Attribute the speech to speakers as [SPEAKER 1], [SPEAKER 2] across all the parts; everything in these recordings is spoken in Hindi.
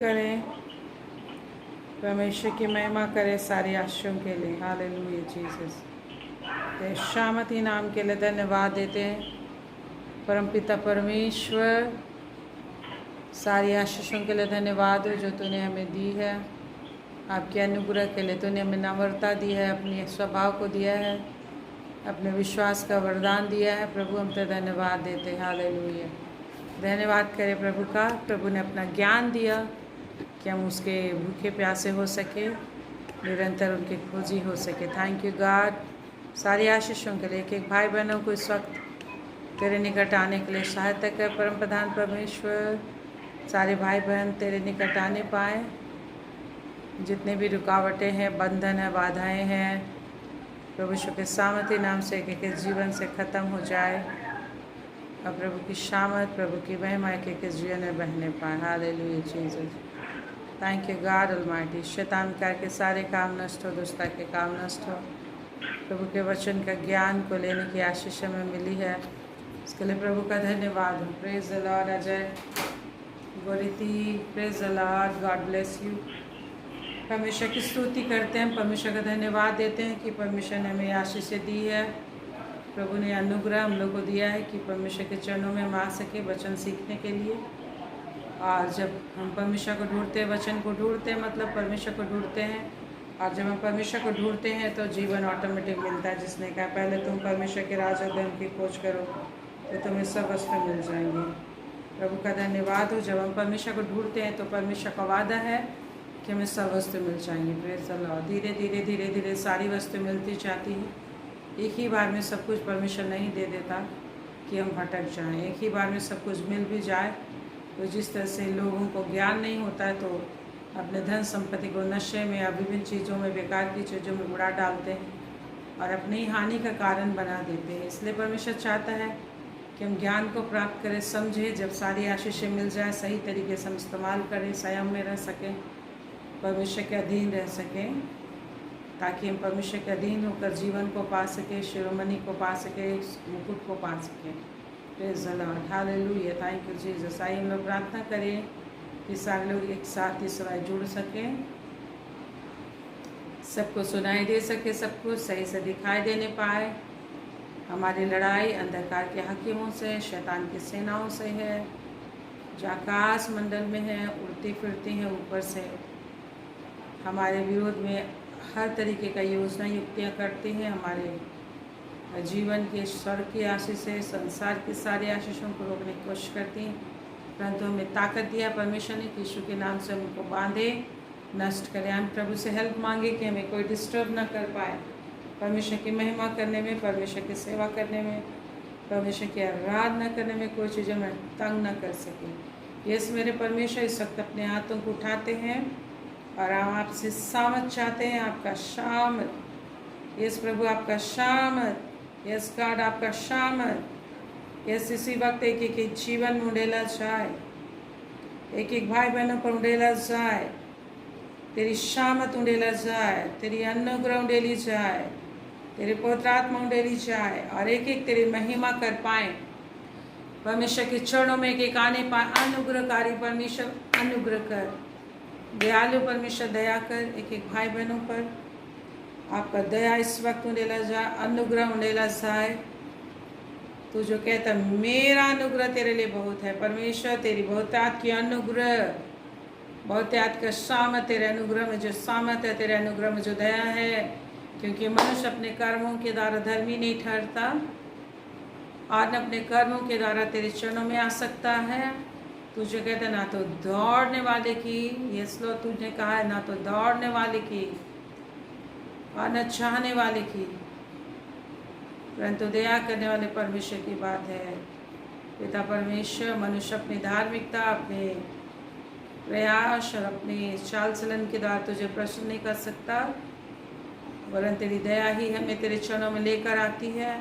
[SPEAKER 1] करें, परमेश्वर की महिमा करें सारी आशियों के लिए। Hallelujah Jesus. ते शामती नाम के लिए धन्यवाद देते हैं परमपिता परमेश्वर। सारी आशीषों के लिए धन्यवाद हो जो तूने हमें दी है। आपके अनुग्रह के लिए तूने हमें नम्रता दी है, अपने स्वभाव को दिया है, अपने विश्वास का वरदान दिया है। प्रभु हम तो धन्यवाद देते हैं। हालेलुया। धन्यवाद करें प्रभु का। प्रभु ने अपना ज्ञान दिया कि हम उसके भूखे प्यासे हो सके, निरंतर उनकी खोजी हो सके। Thank you God. सारी आशीषों के लिए एक भाई बहनों को इस वक्त तेरे निकट आने के लिए सहायता कर परम प्रधान परमेश्वर। सारे भाई बहन तेरे निकट आने पाए। जितने भी रुकावटें हैं, बंधन है, बाधाएं हैं, प्रभु यीशु के सामर्थी नाम से एक जीवन से ख़त्म हो जाए और प्रभु की शामत, प्रभु की महिमा एक जीवन में बहने पाए। Hallelujah Jesus. Thank you God almighty. शैतान करके सारे काम नष्ट हो, दुष्टता के काम नष्ट हो। प्रभु के वचन का ज्ञान को लेने की आशीष हमें मिली है, इसके लिए प्रभु का धन्यवाद हो। Praise the Lord. Ajay Goriti, praise the Lord, God bless you. परमेश्वर की स्तुति करते हैं, परमेश्वर का धन्यवाद देते हैं कि परमेश्वर ने हमें आशीष दी है। प्रभु ने अनुग्रह हम लोग को दिया है कि परमेश्वर के चरणों में हम आ सके वचन सीखने के लिए। और जब हम परमेश्वर को ढूंढते हैं, वचन को ढूंढते हैं, मतलब परमेश्वर को ढूंढते हैं, और जब हम परमेश्वर को ढूंढते हैं तो जीवन ऑटोमेटिक मिलता है। जिसने कहा पहले तुम परमेश्वर के राज और धर्म की खोज करो तो तुम्हें सब वस्तु मिल जाएंगी। प्रभु का धन्यवाद हो। जब हम परमेश्वर को ढूंढते हैं तो परमेश्वर का वादा है कि हमें सब वस्तु मिल जाएंगी। Praise the Lord. धीरे धीरे धीरे धीरे सारी वस्तु मिलती जाती है। एक ही बार में सब कुछ परमेश्वर नहीं दे देता कि हम भटक जाएं। एक ही बार में सब कुछ मिल भी जाए तो जिस तरह से लोगों को ज्ञान नहीं होता है तो अपने धन संपत्ति को नशे में या विभिन्न चीज़ों में, बेकार की चीज़ों में उड़ा डालते हैं और अपनी हानि का कारण बना देते हैं। इसलिए परमेश्वर चाहता है कि हम ज्ञान को प्राप्त करें, समझें, जब सारी आशीषें मिल जाए सही तरीके से हम इस्तेमाल करें, संयम में रह सकें, परमेश्वर के अधीन रह सकें, ताकि हम परमेश्वर के अधीन होकर जीवन को पा सकें, शिरोमणि को पा सकें, मुकुट को पा सकें। Praise the Lord. Hallelujah. Thank you Jesus. आइए हम लोग प्रार्थना करें कि सारे लोग एक साथ इस समय जुड़ सकें, सबको सुनाई दे सके, सबको सही से दिखाई देने पाए। हमारी लड़ाई अंधकार के हकीमों से, शैतान की सेनाओं से है, जो आकाश मंडल में है, उड़ती फिरती हैं ऊपर से, हमारे विरोध में हर तरीके का योजना युक्तियाँ करती हैं। हमारे जीवन के स्वर्ग की आशीष से संसार की सारी आशीषों को रोकने की कोशिश करती हैं, परंतु हमें ताकत दिया परमेश्वर ने कि यीशु के नाम से उनको बांधे, नष्ट करें। हम प्रभु से हेल्प मांगे कि हमें कोई डिस्टर्ब ना कर पाए परमेश्वर की महिमा करने में, परमेश्वर की सेवा करने में, परमेश्वर की आराधना करने में, कोई चीज़ों में तंग ना कर सके। यस मेरे परमेश्वर, इस वक्त अपने हाथों को उठाते हैं और हम आपसे सामत चाहते हैं, आपका शामत। यस प्रभु, आपका शामत। यस गॉड, आपका शामत। यस इसी वक्त एक एक जीवन में उंडेला जाए, एक एक भाई बहनों पर उंडेला जाए, तेरी शामत उंडेला जाए, तेरी अनुग्रह उंडेली जाए, तेरे पवित्र आत्मा उंडेली जाए और एक एक तेरी महिमा कर पाए। परमेश्वर के चरणों में एक एक आने पाए। अनुग्रहकारी परमेश्वर अनुग्रह कर, दयालु परमेश्वर दया कर। एक एक भाई बहनों पर आपका दया इस वक्त उंडेला जाए, अनुग्रह उंडेला जाए। तू जो कहता मेरा अनुग्रह तेरे लिए बहुत है, परमेश्वर तेरी बहुतायत की अनुग्रह, बहुतायत का सामत तेरे अनुग्रह में जो सामत है, तेरे अनुग्रह में जो दया है, क्योंकि मनुष्य अपने कर्मों के द्वारा धर्मी नहीं ठहरता और न अपने कर्मों के द्वारा तेरे चरणों में आ सकता है। तुझे कहते ना तो दौड़ने वाले की, यस लो तुझने कहा है, ना तो दौड़ने वाले की और न चाहने वाले की, परंतु दया करने वाले परमेश्वर की बात है। पिता परमेश्वर, मनुष्य अपनी धार्मिकता, अपने प्रयास और अपने चाल चलन के द्वारा तुझे प्रश्न नहीं कर सकता, वरन तेरी दया ही हमें तेरे चरणों में लेकर आती है।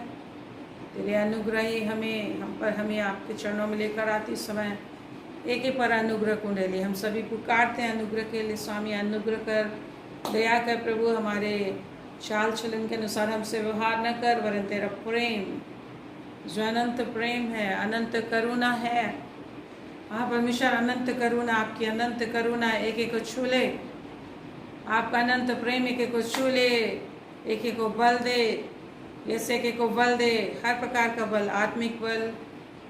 [SPEAKER 1] तेरे अनुग्रह ही हमें आपके चरणों में लेकर आती। समय एक ही पर अनुग्रह कुंडली हम सभी पुकारते हैं अनुग्रह के लिए। स्वामी अनुग्रह कर, दया कर प्रभु, हमारे चाल चलन के अनुसार हमसे व्यवहार न कर, वरन तेरा प्रेम जो अनंत प्रेम है, अनंत करुणा है, हाँ परमेश्वर, अनंत करुणा, आपकी अनंत करुणा एक एक को छू ले, आपका अनंत प्रेम एक एक को छू ले, एक एक को बल दे, यस एक एक को बल दे, हर प्रकार का बल, आत्मिक बल,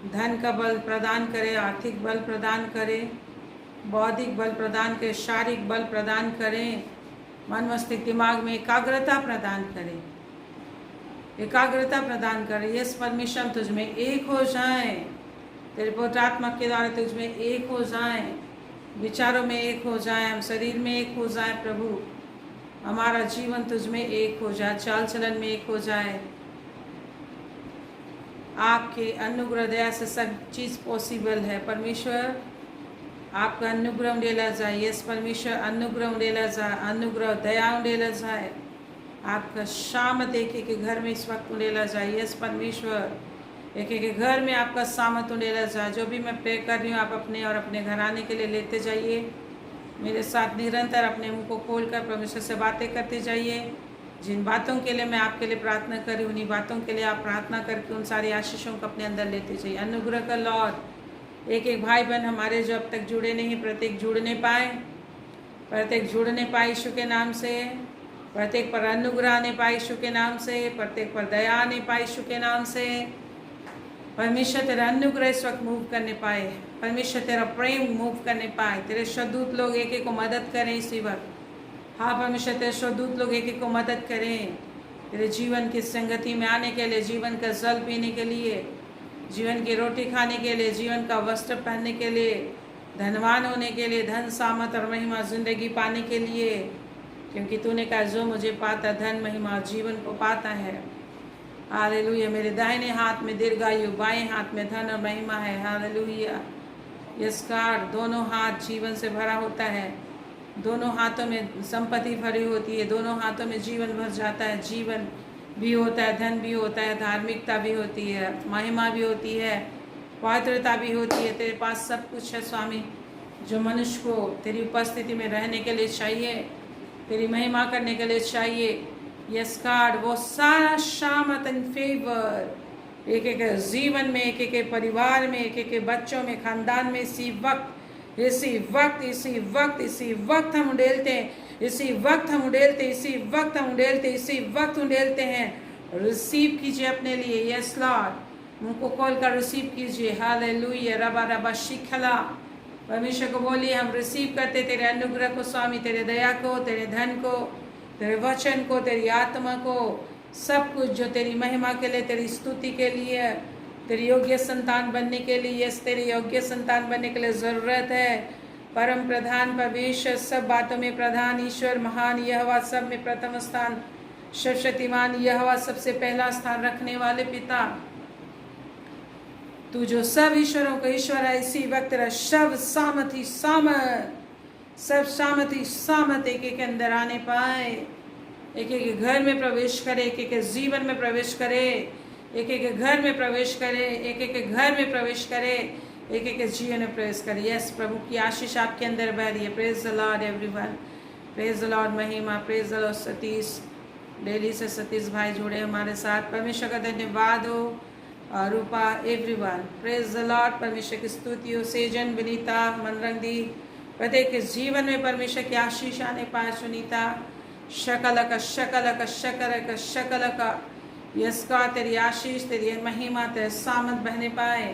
[SPEAKER 1] धन का बल प्रदान करे, आर्थिक बल प्रदान करे, बौद्धिक बल प्रदान करे, शारीरिक बल प्रदान करें, मन मस्तिष्क दिमाग में एकाग्रता प्रदान करें, एकाग्रता प्रदान करें। यस परमेश्वर, हम तुझ में एक हो जाएं, तेरे पवित्र आत्मा के द्वारा तुझ में एक हो जाएं, विचारों में एक हो जाएं, हम शरीर में एक हो जाएं प्रभु, हमारा जीवन तुझ में एक हो जाए, चाल चलन में एक हो जाए। आपके अनुग्रह दया से सब चीज़ पॉसिबल है परमेश्वर, आपका अनुग्रह उंडेला जाए। यस परमेश्वर, अनुग्रह उंडेला जाए, अनुग्रह दया उंडेला जाए, आपका सामत एक एक घर में इस वक्त उंडेला जाए। यस परमेश्वर, एक एक घर में आपका सामत उंडेला जाए। जो भी मैं प्रे कर रही हूँ, आप अपने और अपने घराने के लिए लेते जाइए। मेरे साथ निरंतर अपने मुंह को खोलकर परमेश्वर से बातें करते जाइए। जिन बातों के लिए मैं आपके लिए प्रार्थना करी, उन्हीं बातों के लिए आप प्रार्थना करके उन सारी आशीषों को अपने अंदर लेते जाइए। अनुग्रह का लॉर्ड, एक एक भाई बहन हमारे जो अब तक जुड़े नहीं, प्रत्येक जुड़ने पाए, प्रत्येक जुड़ने पाए यीशु के नाम से, प्रत्येक पर अनुग्रह आने पाए यीशु के नाम से, प्रत्येक पर दया आने पाए यीशु के नाम से। परमेश्वर तेरा अनुग्रह इस वक्त मूव करने पाए, परमेश्वर तेरा प्रेम मूव करने पाए, तेरे स्वदूत लोग एक एक को मदद करें इसी वक्त। हाँ परमेश्वर, तेरे स्वदूत लोग एक एक को मदद करें, तेरे जीवन की संगति में आने के लिए, जीवन का जल पीने के लिए, जीवन की रोटी खाने के लिए, जीवन का वस्त्र पहनने के लिए, धनवान होने के लिए, धन सामत और महिमा जिंदगी पाने के लिए, क्योंकि तूने कहा जो मुझे पाता धन महिमा और जीवन को पाता है। हालेलुया। मेरे दाहिने हाथ में दीर्घायु, बाएं हाथ में धन और महिमा है। हालेलुया। यस गॉड, दोनों हाथ जीवन से भरा होता है, दोनों हाथों में संपत्ति भरी होती है, दोनों हाथों में जीवन भर जाता है, जीवन भी होता है, धन भी होता है, धार्मिकता भी होती है, महिमा भी होती है, पवित्रता भी होती है। तेरे पास सब कुछ है स्वामी, जो मनुष्य को तेरी उपस्थिति में रहने के लिए चाहिए, तेरी महिमा करने के लिए चाहिए। यस गॉड, वो सारा शामत एंड फेवर एक एक जीवन में, एक एक परिवार में, एक एक बच्चों में, खानदान में, इसी वक्त, इसी वक्त, इसी वक्त, इसी वक्त हम उड़ेलते हैं, इसी वक्त हम उड़ेलते, इसी वक्त हम उड़ेलते, इसी वक्त उड़ेलते हैं। रिसीव कीजिए अपने लिए। यस लॉर्ड, मुंह को खोल कर रिसीव कीजिए। हालेलुया। रबा रबा शिखला, परमेश्वर को बोलिए हम रिसीव करते तेरे अनुग्रह को स्वामी, तेरे दया को, तेरे धन को, तेरे वचन को, तेरी आत्मा को, सब कुछ जो तेरी महिमा के लिए, तेरी स्तुति के लिए, तेरी योग्य संतान बनने के लिए, यस तेरी योग्य संतान बनने के लिए ज़रूरत है। परम प्रधान परमेश्वर, सब बातों में प्रधान ईश्वर, महान यहोवा, सब में प्रथम स्थान, सर्वशक्तिमान यहोवा, सबसे पहला स्थान रखने वाले पिता, तू जो सब ईश्वरों का ईश्वर है, इसी वक्त तेरा सब सामर्थी सामर्थ, सब सामर्थी सामर्थ एक एक अंदर आने पाए, एक एक घर में प्रवेश करे, एक एक जीवन में प्रवेश करे, एक एक घर में प्रवेश करे, एक एक घर में प्रवेश करे, एक एक जीवन में प्रवेश करे। यस, प्रभु की आशीष आपके अंदर बह रही है। Praise the Lord everyone, praise the Lord Mahima, praise the Lord Satish, Delhi से सतीश भाई जुड़े हमारे साथ, परमेश्वर का धन्यवाद हो। और रूपा एवरीवन, प्रेज द लॉर्ड, परमेश्वर की स्तुति हो। सेजन, विनीता, मनरंगी, प्रत्येक के जीवन में परमेश्वर की आशीष आने पाए। सुनीता, शकल का शकल का शकल का शकल का, यस का तेरी आशीष, तेरी महिमा, तेरे सामत बहने पाए,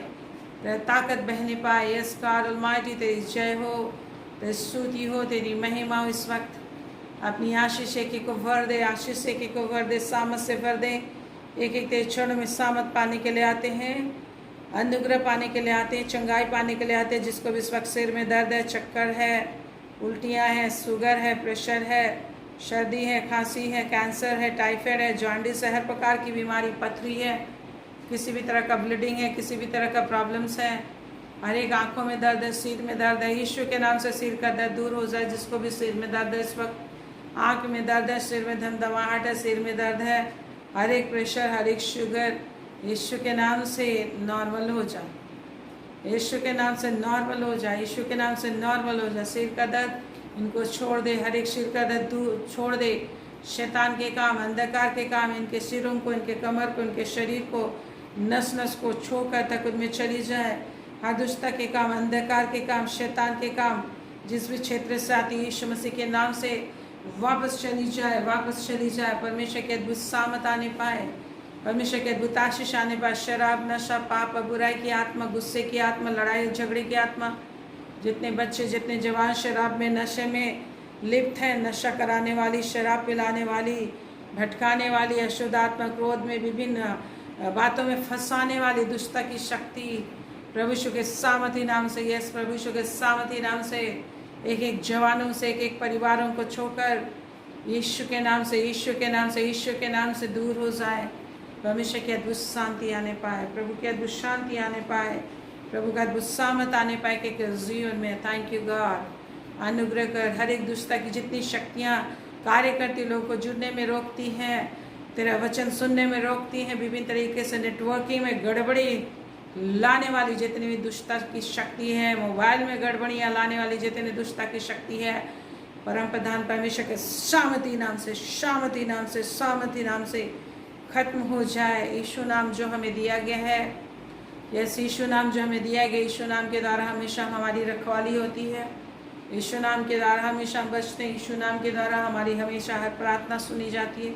[SPEAKER 1] तेरी ताकत बहने पाए। यस गॉड ऑलमाइटी, तेरी जय हो, तेरी स्तुति हो, तेरी महिमा हो। इस वक्त अपनी आशीष एक को भर दे, आशीष एक को भर दे, सामत से भर दे। एक एक तेरे क्षण में सामत पाने के लिए आते हैं, अनुग्रह पाने के लिए आते हैं, चंगाई पाने के लिए आते हैं। जिसको भी इस वक्त सिर में दर्द है, चक्कर है, उल्टियाँ हैं, शुगर है, प्रेशर है, सर्दी है, खांसी है, कैंसर है, टाइफाइड है, जॉन्डिस है, हर प्रकार की बीमारी, पथरी है, किसी भी तरह का ब्लीडिंग है, किसी भी तरह का प्रॉब्लम्स है, हर एक आँखों में दर्द है, सिर में दर्द है, यीशु के नाम से सिर का दर्द दूर हो जाए। जिसको भी सिर में दर्द है, इस वक्त आँख में दर्द है, सिर में धमधमाहट है, सिर में दर्द है, हर एक प्रेशर, हर एक शुगर, यीशु के नाम से नॉर्मल हो जाए, यीशु के नाम से नॉर्मल हो जाए, यीशु के नाम से नॉर्मल हो जाए। सिर का दर्द इनको छोड़ दे, हर एक सिर का दर्द दूर छोड़ दे। शैतान के काम, अंधकार के काम, इनके सिरों को, इनके कमर को, इनके शरीर को, नस नस को छू कर तक उनमें चली जाए। हर दुष्टता के काम, अंधकार के काम, शैतान के काम जिस भी क्षेत्र से आती है यीशु मसीह के नाम से वापस चली जाए, वापस चली जाए। परमेश्वर के अद्भुत सामत आने पाए, परमेश्वर के अद्भुत आशीष आने पाए। शराब, नशा, पाप, बुराई की आत्मा, गुस्से की आत्मा, लड़ाई झगड़े की आत्मा, जितने बच्चे जितने जवान शराब में, नशे में लिप्त हैं, नशा कराने वाली, शराब पिलाने वाली, भटकाने वाली, अशुद्ध आत्मा, क्रोध में विभिन्न बातों में फंसाने वाली दुष्टता की शक्ति प्रभु यीशु के सामर्थी नाम से, यस प्रभु यीशु के सामर्थी नाम से एक एक जवानों से, एक एक परिवारों को छोड़कर यीशु के नाम से, यीशु के नाम से, यीशु के नाम से दूर हो जाए। परमेश्वर की अद्भुत शांति आने पाए, प्रभु की अद्भुत शांति आने पाए, प्रभु का अद्भुत सामर्थ आने पाए कि जीवन में। Thank you God. अनुग्रह कर हर एक दुष्टता की जितनी शक्तियाँ कार्य करती लोगों को जुड़ने में रोकती हैं, तेरा वचन सुनने में रोकती हैं, विभिन्न तरीके से नेटवर्किंग में गड़बड़ी लाने वाली जितनी भी दुष्टता की शक्ति है, मोबाइल में गड़बड़ियाँ लाने वाली जितनी दुष्टता की शक्ति है, परम प्रधान परमेश्वर के सामर्थी नाम से, सामर्थी नाम से, सामर्थी नाम से खत्म हो जाए। यीशु नाम जो हमें दिया गया है, यस यीशु नाम जो हमें दिया गया, यीशु नाम के द्वारा हमेशा हमारी रखवाली होती है, यीशु नाम के द्वारा हमेशा बचते हैं, यीशु नाम के द्वारा हमारी हमेशा हर प्रार्थना सुनी जाती है,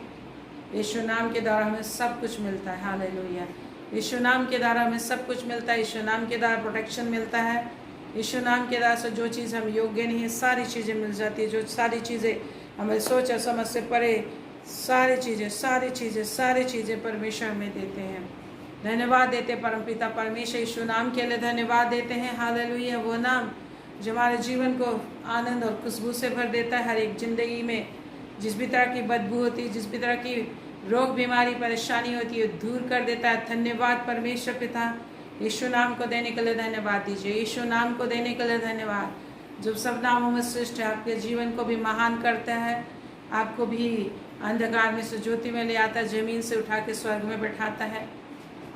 [SPEAKER 1] यीशु नाम के द्वारा हमें सब कुछ मिलता है। हालेलुया। यीशु नाम के द्वारा हमें सब कुछ मिलता है, यीशु नाम के द्वारा प्रोटेक्शन मिलता है, यीशु नाम के द्वारा से जो चीज़ हम योग्य नहीं है सारी चीज़ें मिल जाती है, जो सारी चीज़ें हमें सोच और समझ से परे सारी चीज़ें परमेश्वर में देते हैं। धन्यवाद देते परमपिता परमेश्वर, यीशु नाम के लिए धन्यवाद देते हैं। हालेलुया। वो नाम जो हमारे जीवन को आनंद और खुशबू से भर देता है, हर एक ज़िंदगी में जिस भी तरह की बदबू होती है, जिस भी तरह की रोग बीमारी परेशानी होती है, दूर कर देता है। धन्यवाद परमेश्वर पिता, यीशु नाम को देने के लिए धन्यवाद दीजिए, यीशु नाम को देने के लिए धन्यवाद जो सब नामों में श्रेष्ठ है, आपके जीवन को भी महान करता है, आपको भी अंधकार में से ज्योति में ले आता है, जमीन से उठा के स्वर्ग में बैठाता है।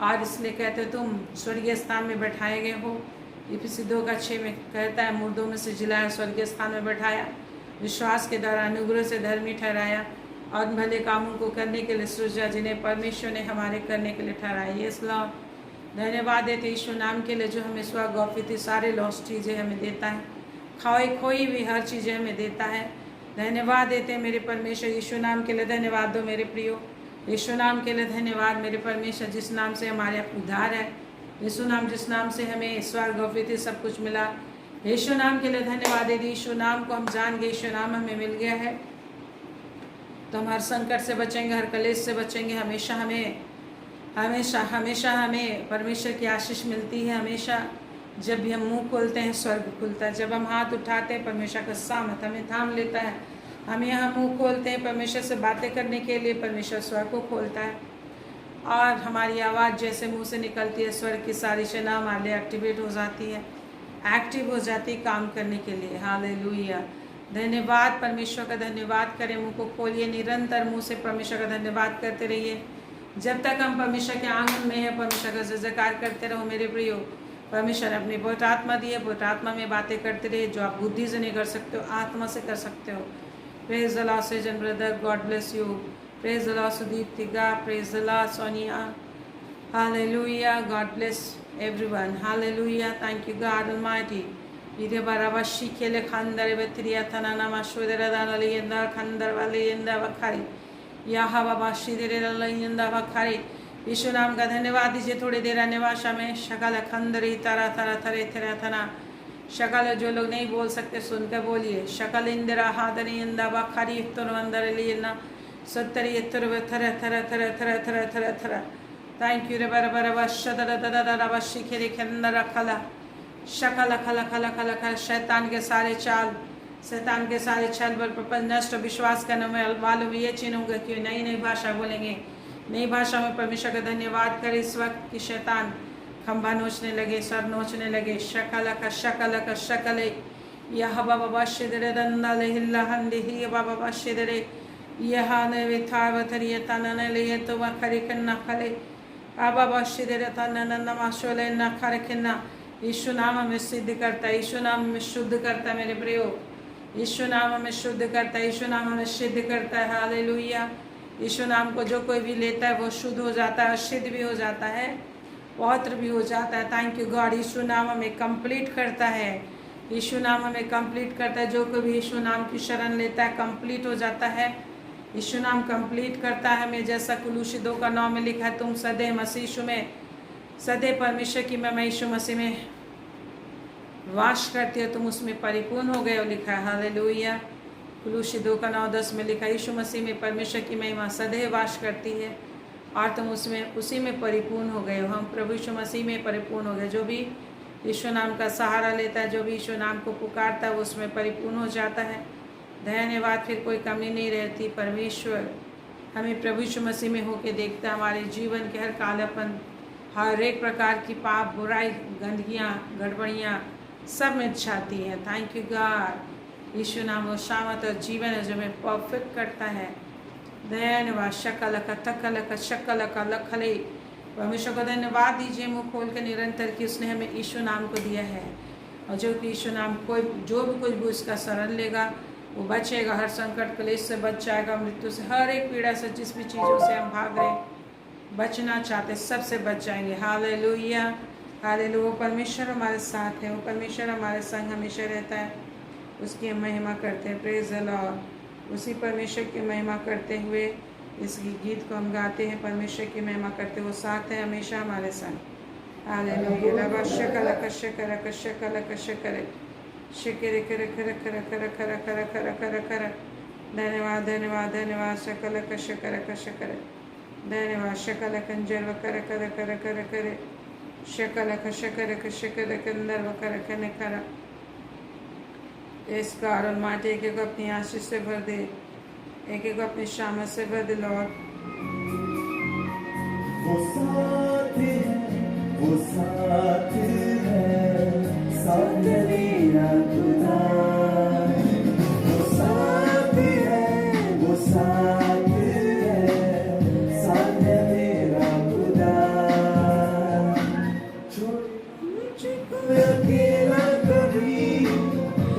[SPEAKER 1] और इसलिए कहते तुम स्वर्गीय स्थान में बैठाए गए हो। इफिसी 2:6 में कहता है, मुर्दों में से जिलाया, स्वर्गीय स्थान में बैठाया, विश्वास के द्वारा अनुग्रह से धर्मी ठहराया और भले कामों को करने के लिए सृजा, जिन्हें परमेश्वर ने हमारे करने के लिए ठहराया। ये इस्लाम धन्यवाद देते यीशु नाम के लिए जो हमें स्वर्ग गौफिती सारे लॉस्ट चीज़ें हमें देता है, खोई भी हर चीज़ें हमें देता है। धन्यवाद देते मेरे परमेश्वर, यीशु नाम के लिए धन्यवाद दो मेरे प्रियो, यीशु नाम के लिए धन्यवाद मेरे परमेश्वर, जिस नाम से हमारे उद्धार है, यीशु नाम जिस नाम से हमें स्वर्ग गौफिती सब कुछ मिला, यीशु नाम के लिए धन्यवाद देते। यीशु नाम को हम जान गए, यीशु नाम हमें मिल गया है तो हम हर संकट से बचेंगे, हर कलेश से बचेंगे। हमेशा हमें परमेश्वर की आशीष मिलती है। हमेशा जब भी हम मुंह खोलते हैं स्वर्ग खुलता है, जब हम हाथ उठाते हैं परमेश्वर का सामर्थ हमें थाम लेता है। हम यहाँ मुंह खोलते हैं परमेश्वर से बातें करने के लिए, परमेश्वर स्वर्ग को खोलता है और हमारी आवाज़ जैसे मुंह से निकलती है, स्वर्ग की सारी सेना हमारे लिए एक्टिवेट हो जाती है, एक्टिव हो जाती काम करने के लिए। हालेलुया। धन्यवाद परमेश्वर का धन्यवाद करें, मुंह को खोलिए, निरंतर मुंह से परमेश्वर का धन्यवाद करते रहिए। जब तक हम परमेश्वर के आंगन में हैं परमेश्वर का जयकार करते रहो मेरे प्रियो। परमेश्वर अपनी बहुत आत्मा दी है, बहुत आत्मा में बातें करते रहिए, जो आप बुद्धि से नहीं कर सकते हो आत्मा से कर सकते हो। Praise the Lord Sajan brother, God bless you. Praise the Lord Sudeep Tiga, praise the Lord Sonia. Hallelujah, God bless everyone. Hallelujah. Thank you God Almighty. Ide barabashi kele khandare betriya tanana mashudera dalali yenda khandar wale yenda vakhari yaha babashi dere dalali yenda vakhari। यीशु नाम का धन्यवाद दीजिए। थोड़ी देर अन्य भाषा में शकल खंदरी तरा तरा थरे थरा थना। शकल जो लोग नहीं बोल सकते सुनकर बोलिए। शकल इंदिरा हादरी इंदा वाखारी इत्तर वंदर लियना सत्तरी इत्तर थरा थरा थरा थरा थरा थरा थरा। थैंक यू रे बर बर वशदर ददर वशी खेरे खंदर खला शकल खला खला खला खला। शैतान के सारे छल बल प्रपंच नष्ट। विश्वास करने में मालूम ये चिन्हूंगा कि नई भाषा बोलेंगे, नई भाषा में परमेश्वर का धन्यवाद करें। इस वक्त की शैतान खंभा नोचने लगे, सर नोचने लगे। शकल का शकल यह बाबा शिदरे दंदा हिल्ला हंडी ही बाबा शिदरे यह ने विथावतरिय तनने लिए तो वह खरी कन्ना खले बाबा शिदरे तनन माशोले न खरे किन्ना। यीशु नाम हमें सिद्ध करता है, यीशु नाम हमें शुद्ध करता है मेरे प्रियो। यीशु नाम हमें शुद्ध करता है, यीशु नाम हमें सिद्ध करता है। हालेलुया। यीशु नाम को जो कोई भी लेता है वो शुद्ध हो जाता है, सिद्ध भी हो जाता है। पवित्र भी हो जाता है। Thank you God. यीशु नाम हमें कंप्लीट करता है, यीशु नाम हमें कंप्लीट करता है। जो कोई भी यीशु नाम की शरण लेता है कंप्लीट हो जाता है। यीशु नाम कंप्लीट करता है हमें, जैसा कुलूसी 2 का 9 में लिखा है, तुम सदैव मसीह यीशु में, सदैव परमेश्वर की मैं यीशु मसीह में वास करती हो, तुम उसमें परिपूर्ण हो गए हो, लिखा है। हालेलुया। कुलूसी 2 का 9-10 में लिखा है, यीशु मसीह में परमेश्वर की महिमा सदैव वास करती है और तुम उसमें उसी में परिपूर्ण हो गए हो। हम प्रभु यीशु मसीह में परिपूर्ण हो गए। जो भी यीशु नाम का सहारा लेता है, जो भी यीशु नाम को पुकारता है, वो उसमें परिपूर्ण हो जाता है। धन्यवाद। फिर कोई कमी नहीं रहती। परमेश्वर हमें प्रभु यीशु मसीह में होके देखता है। हमारे जीवन के हर कालापन, हर एक प्रकार की पाप, बुराई, गंदगियाँ, गड़बड़ियाँ सब मिट जाती है। Thank you God. यीशु नाम वो शामत और जीवन है जो हमें परफेक्ट करता है। धन्यवाद। शकल का तकल का शकल का लखले, परमेश्वर को धन्यवाद दीजिए मुँह खोल के निरंतर कि उसने हमें यीशु नाम को दिया है। और जो कि यीशु नाम जो भी कोई भी उसका शरण लेगा वो बचेगा, हर संकट क्लेश से बच जाएगा, मृत्यु से, हर एक पीड़ा से, जिस भी चीज़ों से हम भाग रहे बचना चाहते सबसे बच जाएंगे। Hallelujah, hallelujah. वो परमेश्वर हमारे साथ है, वो परमेश्वर हमारे संग हमेशा रहता है। उसकी हम महिमा करते हैं। Praise the Lord. उसी परमेश्वर की महिमा करते हुए इस गीत को हम गाते हैं। परमेश्वर की महिमा करते वो साथ है हमेशा हमारे संग। हालेलुया। लबा शकल कश कर कश कल कश करे शिकर कर कर कर कर कर कर कर कर कर। धन्यवाद, धन्यवाद, धन्यवाद। शकल कश कर धन्यवाद। शकल कंजर कर कर कर कर कर शकल कश कर कंदर कर कन कर। इस कारण माटे एक एक अपनी आशीष से भर दे, एक एक अपनी शामत से भर दे लॉर्ड।
[SPEAKER 2] वो साथ है, वो साथ है, साथ मेरा खुदा। वो साथ है, वो साथ है, साथ मेरा खुदा। छोड़ मुझको अकेला कभी,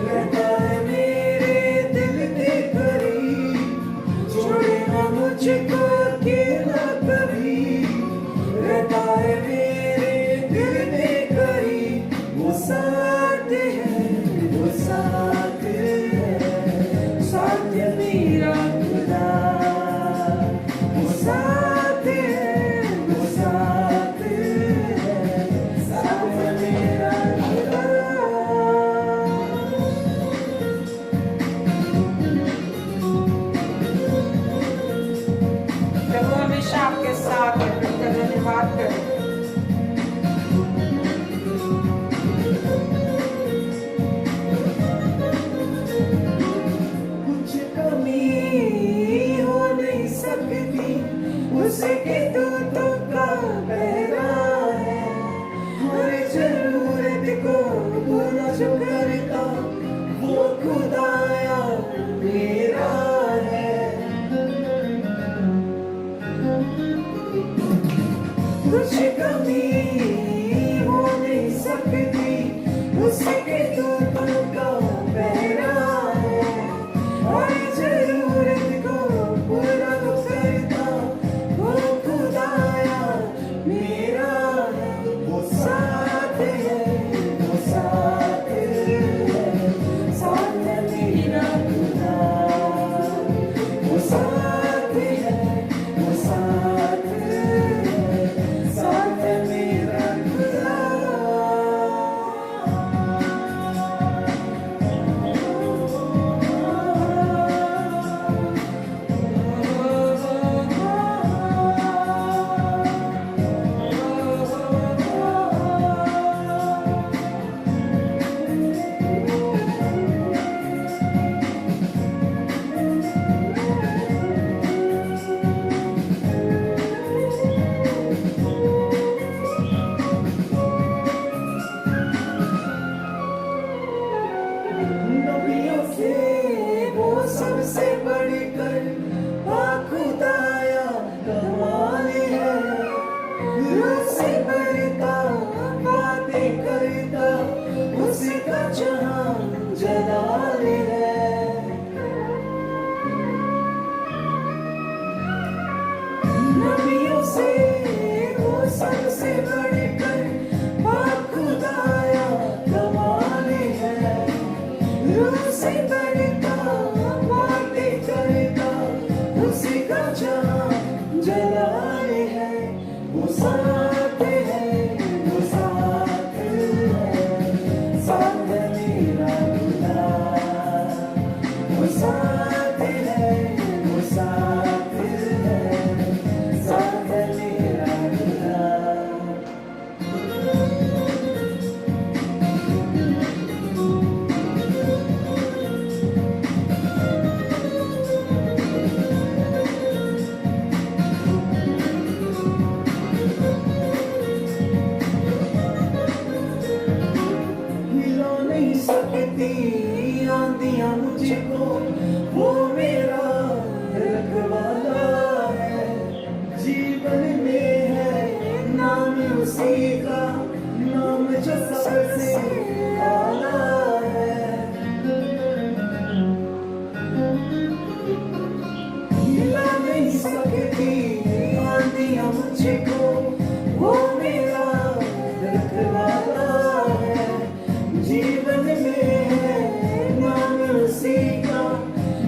[SPEAKER 2] रहता है मेरे दिल के करीब। छोड़े ना मुझको अकेला कभी, रहता है मेरे दिल के करीब। वो साथ है, वो साथ है, साथ मेरा खुदा। वो साथ है, वो साथ है, साथ मेरा खुदा।
[SPEAKER 1] प्रभु हमेशा आपके साथ है। धन्यवाद करें।
[SPEAKER 2] कुछ कमी हो नहीं सकती उसके दूतों का पहरा है। हर जरूरत को पूरा जो करता वो खुदाया मेरा है। कुछ कमी हो नहीं सकती उसके दूतों का पहरा है। हर जरूरत को पूरा करता वो खुदाया मेरा है। वो साथ है, वो साथ है, साथ मेरा खुदा। वो साथ है, वो साथ है, साथ मेरा खुदा। नबियों से वो सबसे बढ़कर खुदाया कमाल है। रूह से बढ़ता बातें करता उसका जहां जलाल है। नबियों से वो सबसे बढ़कर मुझको, वो मेरा रखवाला है। जीवन में है नाम उसी का, नाम जो सबसे आला है। हिला नहीं सकती आंधियां मुझको, वो मेरा रखवाला है। जीवन में है नाम उसी का,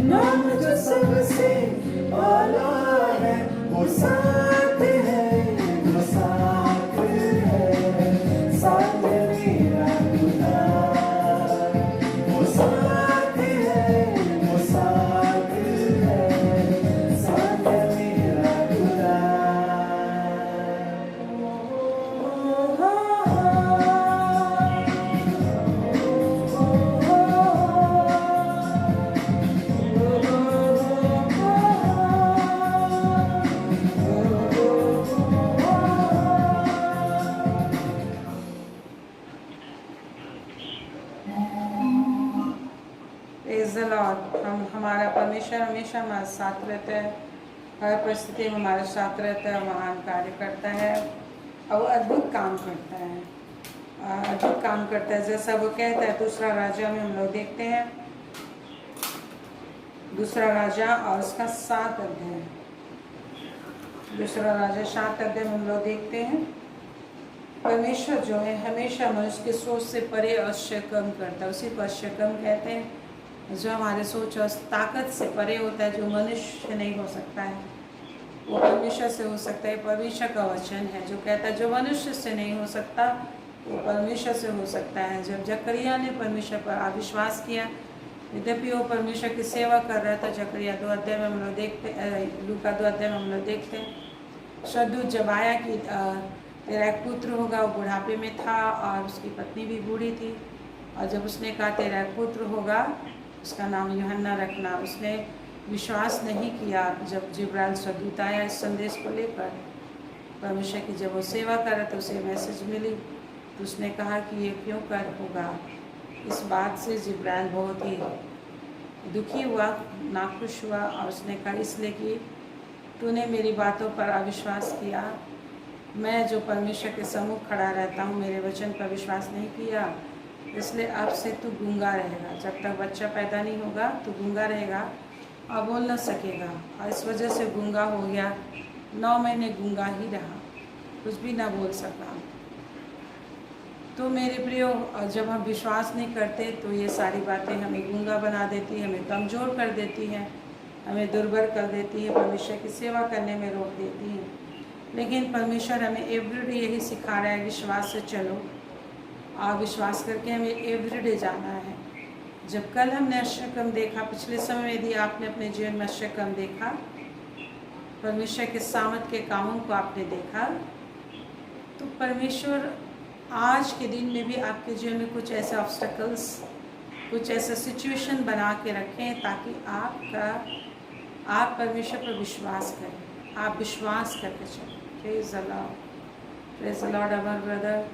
[SPEAKER 2] नाम जो सबसे आला है। वो साथ है, वो साथ है, साथ मेरा खुदा। वो साथ है, वो साथ है, साथ मेरा खुदा।
[SPEAKER 1] Praise the Lord. हमारा परमेश्वर हमेशा हमारे साथ रहता है, हर परिस्थिति में हमारे साथ रहता है, महान कार्य करता है और वो अद्भुत काम करता है, अद्भुत काम करता है। जैसा वो कहता है दूसरा राजा में हम लोग देखते हैं, दूसरा राजा और उसका 7 अध्याय, दूसरा राजा 7 अध्याय में हम लोग देखते हैं परमेश्वर जो है हमेशा मनुष्य की सोच से परे अवश्य कम करता है। उसी को अवश्य कम कहते हैं, जो हमारे सोच और ताकत से परे होता है, जो मनुष्य नहीं हो सकता है वो परमेश्वर से हो सकता है। परमेश्वर का वचन है जो कहता है जो मनुष्य से नहीं हो सकता वो परमेश्वर से हो सकता है। जब जकरिया ने परमेश्वर पर अविश्वास किया, यद्यपि वो परमेश्वर की सेवा कर रहा था, जकरिया 2 अध्याय में हम लोग देखते, लूका 2 अध्याय में हम लोग देखते हैं। सद्दूत जब आया कि तेरा एक पुत्र होगा, वो बुढ़ापे में था और उसकी पत्नी भी बूढ़ी थी, और जब उसने कहा तेरा एक पुत्र होगा, उसका नाम यूहन्ना रखना, उसने विश्वास नहीं किया। जब जिब्राइल सद्दूत आया इस संदेश को लेकर परमेश्वर की, जब वो सेवा कर रहा था उसे मैसेज मिली, तो उसने कहा कि ये क्यों कर होगा। इस बात से जिब्राइल बहुत ही दुखी हुआ, नाखुश हुआ, और उसने कहा इसलिए कि तूने मेरी बातों पर अविश्वास किया। मैं जो परमेश्वर के सम्मुख खड़ा रहता हूँ, मेरे वचन पर विश्वास नहीं किया, इसलिए अब से तू गूंगा रहेगा। जब तक बच्चा पैदा नहीं होगा तो गूंगा रहेगा और बोल न सकेगा। और इस वजह से गूंगा हो गया, 9 महीने गूंगा ही रहा, कुछ भी ना बोल सका। तो मेरे प्रियो, जब हम विश्वास नहीं करते तो ये सारी बातें हमें गूंगा बना देती है, हमें कमज़ोर कर देती हैं, हमें दुर्बल कर देती है, परमेश्वर की सेवा करने में रोक देती है। लेकिन परमेश्वर हमें एवरीडे यही सिखा रहा है, विश्वास से चलो, और विश्वास करके हमें एवरीडे जाना है। जब कल हमने अष्टकम देखा, पिछले समय में यदि आपने अपने जीवन में अष्टकम देखा, परमेश्वर के सामर्थ के कामों को आपने देखा, तो परमेश्वर आज के दिन में भी आपके जीवन में कुछ ऐसे ऑब्स्टेकल्स, कुछ ऐसे सिचुएशन बना के रखें ताकि आप परमेश्वर पर विश्वास करें, आप विश्वास करके चलें। Praise the Lord, praise the Lord our brother,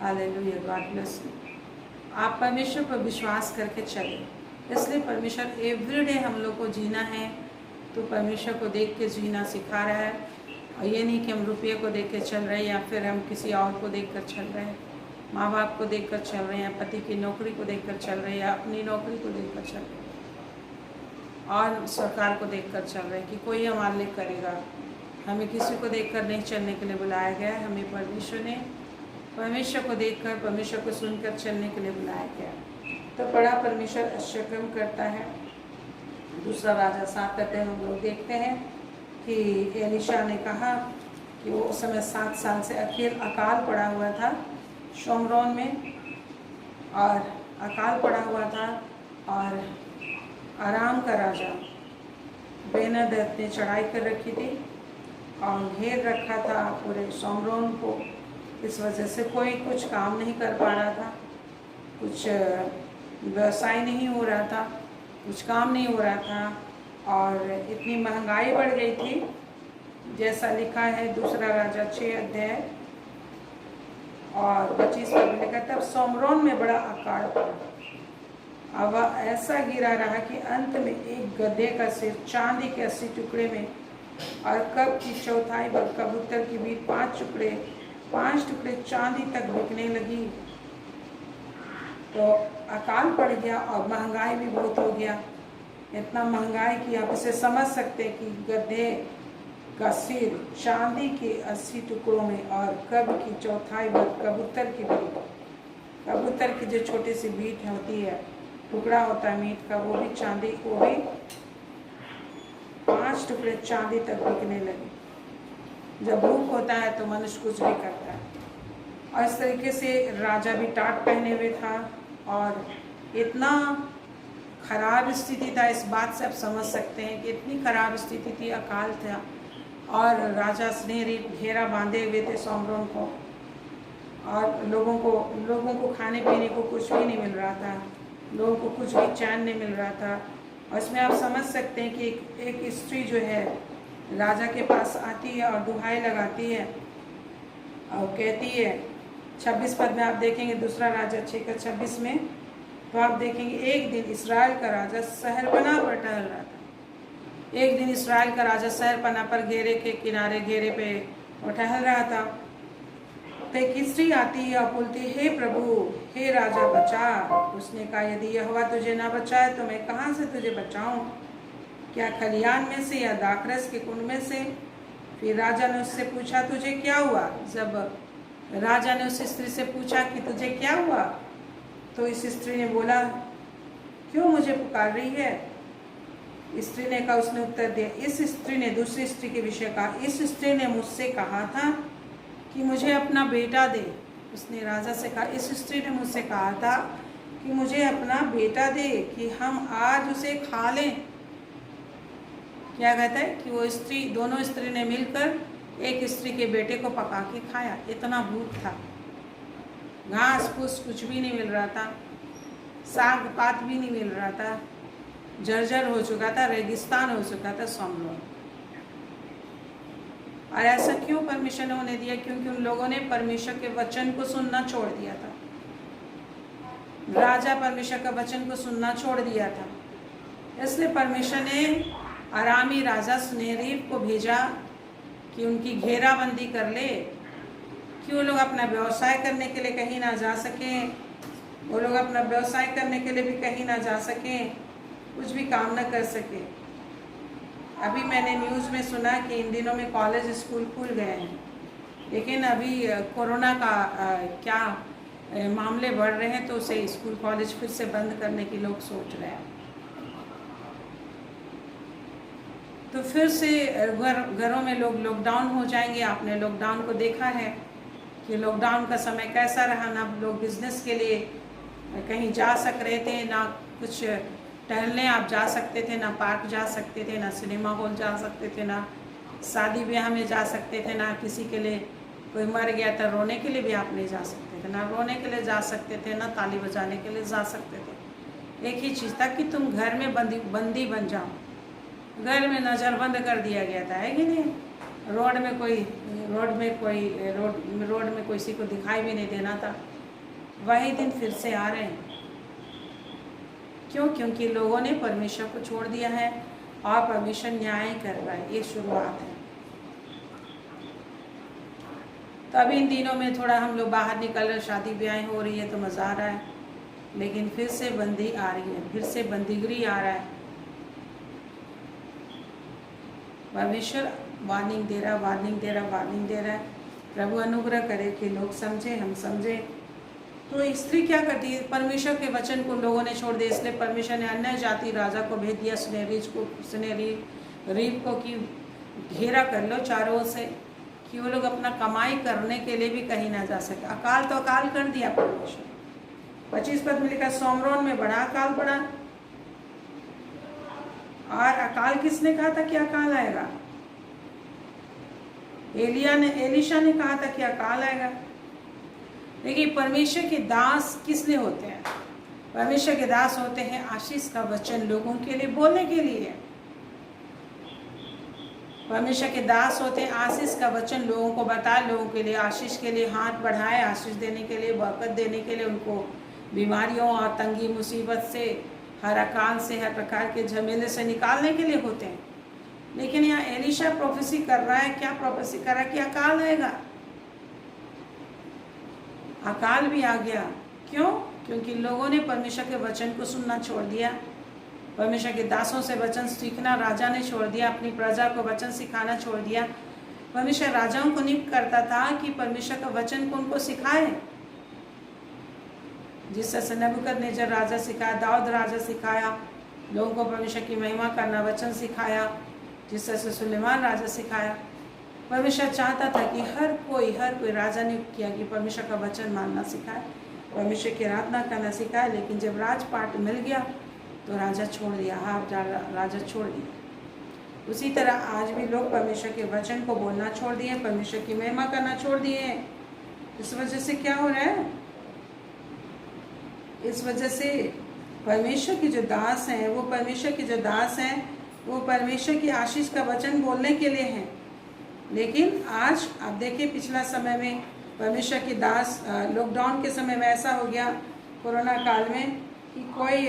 [SPEAKER 1] hallelujah, God bless you. आप परमेश्वर पर विश्वास करके चलें। इसलिए परमेश्वर एवरीडे हम लोग को जीना है तो परमेश्वर को देख के जीना सिखा रहा है, और ये नहीं कि हम रुपये को देख के चल रहे हैं या फिर हम किसी और को देख कर चल रहे हैं, माँ बाप को देख कर चल रहे हैं, पति की नौकरी को देख कर चल रहे हैं, या अपनी नौकरी को देख कर चल रहे हैं, और सरकार को देख कर चल रहे हैं कि कोई हमारे लिए करेगा। हमें किसी को देख कर नहीं चलने के लिए बुलाया गया है, हमें परमेश्वर ने परमेश्वर को देखकर, परमेश्वर को सुनकर चलने के लिए बुलाया गया। तो बड़ा परमेश्वर आश्चर्य करता है। दूसरा राजा 7 अध्याय हम लोग देखते हैं कि एलीशा ने कहा कि वो उस समय 7 साल से अकाल पड़ा हुआ था शोमरोन में, और अकाल पड़ा हुआ था, और आराम का राजा बेनहदद ने चढ़ाई कर रखी थी और घेर रखा था पूरे शोमरोन को। इस वजह से कोई कुछ काम नहीं कर पा रहा था, कुछ व्यवसाय नहीं हो रहा था, कुछ काम नहीं हो रहा था, और इतनी महंगाई बढ़ गई थी, जैसा लिखा है दूसरा राजा 6 अध्याय और 25 में लिखा, तब शोमरोन में बड़ा अकाल पड़ा अब वह ऐसा गिरा रहा कि अंत में एक गधे का सिर चांदी के 80 टुकड़े में और कब की चौथाई व कबूतर की भी 5 टुकड़े चांदी तक बिकने लगी। तो अकाल पड़ गया और महंगाई भी बहुत हो गया। इतना महंगाई कि आप इसे समझ सकते हैं कि गधे का सिर चांदी के 80 टुकड़ों में और कब की चौथाई व कबूतर की भी, कबूतर की जो छोटी सी बीट होती है, टुकड़ा होता है मीट का, वो भी चांदी, वो भी 5 टुकड़े चांदी तक बिकने लगे। जब भूख होता है तो मनुष्य कुछ भी करता है। और इस तरीके से राजा भी टाट पहने हुए था और इतना खराब स्थिति था। इस बात से आप समझ सकते हैं कि इतनी खराब स्थिति थी, अकाल था और राजा स्नेहरीप घेरा बांधे हुए थे सोमरोन को, और लोगों को खाने पीने को कुछ भी नहीं मिल रहा था, लोगों को कुछ भी चैन नहीं मिल रहा था। और इसमें आप समझ सकते हैं कि एक स्त्री जो है राजा के पास आती है और दुहाई लगाती है और कहती है, 26 पद में आप देखेंगे, दूसरा राजा 6:26 में, तो आप देखेंगे एक दिन इसराइल का राजा शहरपनाह पर टहल रहा था। एक दिन इसराइल का राजा शहरपनाह पर घेरे के किनारे घेरे पे वो टहल रहा था। तो एक स्त्री आती है और बोलती, हे प्रभु, हे राजा बचा। उसने कहा, यदि यहोवा तुझे ना बचाए तो मैं कहाँ से तुझे बचाऊं? क्या खलियान में से या दाखरस के कुंड में से? फिर राजा ने उससे पूछा, तुझे क्या हुआ? जब राजा ने उस स्त्री से पूछा कि तुझे क्या हुआ, तो इस स्त्री ने बोला, क्यों मुझे पुकार रही है? स्त्री ने कहा, उसने उत्तर दिया, इस स्त्री ने दूसरी स्त्री के विषय कहा, इस स्त्री ने मुझसे कहा था कि मुझे अपना बेटा दे। उसने राजा से कहा, इस स्त्री ने मुझसे कहा था कि मुझे अपना बेटा दे कि हम आज उसे खा लें। क्या कहता है कि वो स्त्री, दोनों स्त्री ने मिलकर एक स्त्री के बेटे को पका के खाया। इतना भूख था, घास फूस कुछ भी नहीं मिल रहा था, साग पात भी नहीं मिल रहा था, जर्जर हो चुका था, रेगिस्तान हो चुका था सोमरोन। और ऐसा क्यों परमिशन ने होने दिया? क्योंकि उन लोगों ने परमेश्वर के वचन को सुनना छोड़ दिया था। राजा परमेश्वर का वचन को सुनना छोड़ दिया था, इसलिए परमेश्वर ने आरामी राजा स्नेहरीप को भेजा कि उनकी घेराबंदी कर ले, कि वो लोग अपना व्यवसाय करने के लिए कहीं ना जा सकें, वो लोग अपना व्यवसाय करने के लिए भी कहीं ना जा सकें, कुछ भी काम ना कर सके। अभी मैंने न्यूज़ में सुना कि इन दिनों में कॉलेज स्कूल खुल गए हैं, लेकिन अभी कोरोना का मामले बढ़ रहे हैं, तो उसे स्कूल कॉलेज फिर से बंद करने की लोग सोच रहे हैं। तो फिर से घरों में लोग लॉकडाउन हो जाएंगे। आपने लॉकडाउन को देखा है कि लॉकडाउन का समय कैसा रहा। ना लोग बिजनेस के लिए कहीं जा सक रहे थे, ना कुछ टहलने आप जा सकते थे, ना पार्क जा सकते थे, ना सिनेमा हॉल जा सकते थे, ना शादी ब्याह में जा सकते थे, ना किसी के लिए कोई मर गया था रोने के लिए भी आप नहीं जा सकते थे, ना रोने के लिए जा सकते थे, ना ताली बजाने के लिए जा सकते थे। एक ही चीज़ था कि तुम घर में बंदी बन जाओ। घर में नज़रबंद कर दिया गया था, है कि नहीं? रोड में कोई किसी को दिखाई भी नहीं देना था। वही दिन फिर से आ रहे हैं। क्यों? क्योंकि लोगों ने परमेश्वर को छोड़ दिया है और परमेश्वर न्याय कर रहा है। ये शुरुआत है। तो अभी इन दिनों में थोड़ा हम लोग बाहर निकल रहे, शादी ब्याह हो रही है तो मज़ा आ रहा है, लेकिन फिर से बंदी आ रही है, फिर से बंदीगिरी आ रहा है। परमेश्वर वार्निंग दे रहा है। प्रभु अनुग्रह करे कि लोग समझे, हम समझे। तो स्त्री क्या करती है? परमेश्वर के वचन को लोगों ने छोड़ दिया, इसलिए परमेश्वर ने अन्य जाति राजा को भेज दिया, स्नेहरीप को, कि घेरा कर लो चारों ओर से, कि वो लोग अपना कमाई करने के लिए भी कहीं ना जा सके। अकाल तो अकाल कर दिया परमेश्वर। 25 पद में लिखा, सोमरोन में बड़ा अकाल पड़ा। और अकाल किसने कहा था कि अकाल आएगा? एलिशा ने कहा था कि अकाल आएगा। देखिए, परमेश्वर के दास किस लिए होते हैं? परमेश्वर के दास होते हैं आशीष का वचन लोगों के लिए बोलने के लिए। परमेश्वर के दास होते हैं आशीष का वचन लोगों को बताए, लोगों के लिए आशीष के लिए हाथ बढ़ाए, आशीष देने के लिए, बरकत देने के लिए, उनको बीमारियों और तंगी मुसीबत से, हर अकाल से, हर प्रकार के झमेले से निकालने के लिए होते हैं। लेकिन यहाँ एलिशा प्रोफेसी कर रहा है, क्या प्रोफेसी कर रहा है कि अकाल आएगा। अकाल भी आ गया। क्यों? क्योंकि लोगों ने परमेश्वर के वचन को सुनना छोड़ दिया, परमेश्वर के दासों से वचन सीखना राजा ने छोड़ दिया, अपनी प्रजा को वचन सिखाना छोड़ दिया। परमेश्वर राजाओं को नियुक्त करता था कि परमेश्वर का वचन को उनको सिखाए। जिस तरह से नबूकदनेस्सर राजा सिखाया, दाऊद राजा सिखाया, लोगों को परमेश्वर की महिमा करना, वचन सिखाया। जिस तरह से सुलेमान राजा सिखाया। परमेश्वर चाहता था कि हर कोई राजा नियुक्त किया कि परमेश्वर का वचन मानना सिखाए, परमेश्वर की आराधना करना सिखाए। लेकिन जब राजपाट मिल गया तो राजा छोड़ दिया, राजा छोड़ दिया। उसी तरह आज भी लोग परमेश्वर के वचन को बोलना छोड़ दिए, परमेश्वर की महिमा करना छोड़ दिए। इस वजह से क्या हो रहा है? इस वजह से परमेश्वर के जो दास हैं, वो परमेश्वर की आशीष का वचन बोलने के लिए हैं। लेकिन आज आप देखिए, पिछला समय में परमेश्वर के दास, लॉकडाउन के समय में ऐसा हो गया, कोरोना काल में, कि कोई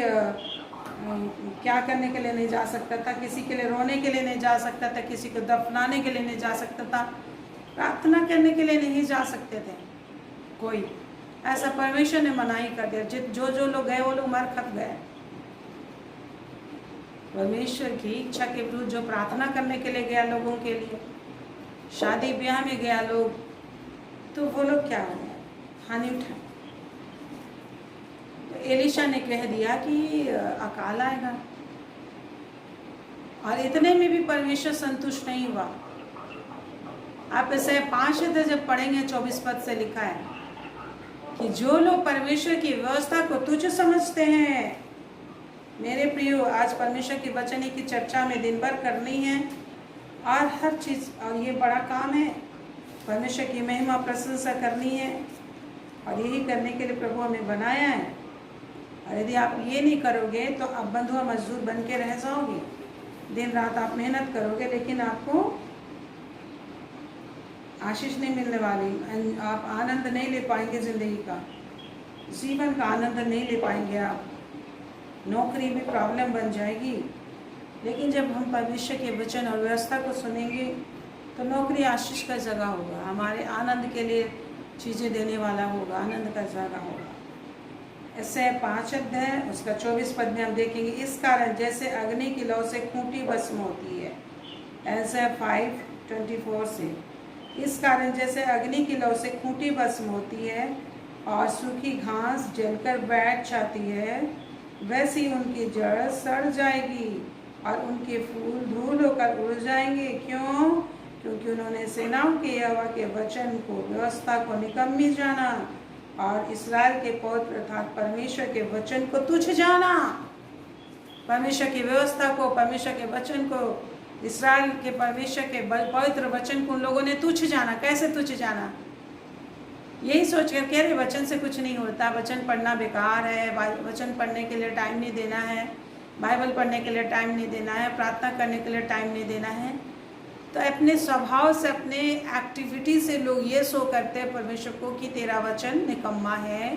[SPEAKER 1] क्या करने के लिए नहीं जा सकता था, किसी के लिए रोने के लिए नहीं जा सकता था, किसी को दफनाने के लिए नहीं जा सकता था, प्रार्थना करने के लिए नहीं जा सकते थे कोई। ऐसा परमेश्वर ने मनाही कर दिया। जो लोग गए वो लोग मर खप गए। परमेश्वर की इच्छा के विरुद्ध जो प्रार्थना करने के लिए गया, लोगों के लिए शादी ब्याह में गया लोग, तो वो लोग क्या हो गए? हानि उठाए। तो एलिशा ने कह दिया कि अकाल आएगा, और इतने में भी परमेश्वर संतुष्ट नहीं हुआ। आप इसे 5 जब पढ़ेंगे 24 पद से लिखा है कि जो लोग परमेश्वर की व्यवस्था को तुच्छ समझते हैं। मेरे प्रियो, आज परमेश्वर की वचन की चर्चा में दिन भर करनी है, और हर चीज़, और ये बड़ा काम है, परमेश्वर की महिमा प्रशंसा करनी है, और यही करने के लिए प्रभु हमें बनाया है। और यदि आप ये नहीं करोगे तो आप बंधुआ मजदूर बन के रह जाओगे। दिन रात आप मेहनत करोगे, लेकिन आपको आशीष नहीं मिलने वाली, आप आनंद नहीं ले पाएंगे, ज़िंदगी का, जीवन का आनंद नहीं ले पाएंगे आप। नौकरी भी प्रॉब्लम बन जाएगी। लेकिन जब हम परमेश्वर के वचन और व्यवस्था को सुनेंगे तो नौकरी आशीष का जगह होगा, हमारे आनंद के लिए चीज़ें देने वाला होगा, आनंद का जगह होगा। ऐसे 5 अध्याय उसका 24 पद में हम देखेंगे, इस कारण जैसे अग्नि की लौ से खूंटी भस्म होती है। ऐसे 5:24 से, इस कारण जैसे अग्नि की लौ से खूंटी भस्म होती है और सूखी घास जलकर बैठ जाती है, वैसी उनकी जड़ सड़ जाएगी और उनके फूल धूल होकर उड़ जाएंगे। क्यों? क्योंकि उन्होंने सेनाओं के यहोवा के वचन को, व्यवस्था को निकम्मी जाना और इस्राएल के पवित्र अर्थात परमेश्वर के वचन को तुच्छ जाना। परमेश्वर की व्यवस्था को, परमेश्वर के वचन को, इस्राएल के परमेश्वर के पवित्र वचन को उन लोगों ने तुच्छ जाना। कैसे तुच्छ जाना? यही सोच कर कह रहे वचन से कुछ नहीं होता, वचन पढ़ना बेकार है, वचन पढ़ने के लिए टाइम नहीं देना है, बाइबल पढ़ने के लिए टाइम नहीं देना है, प्रार्थना करने के लिए टाइम नहीं देना है। तो अपने स्वभाव से, अपने एक्टिविटी से लोग ये शो करते हैं परमेश्वर को कि तेरा वचन निकम्मा है,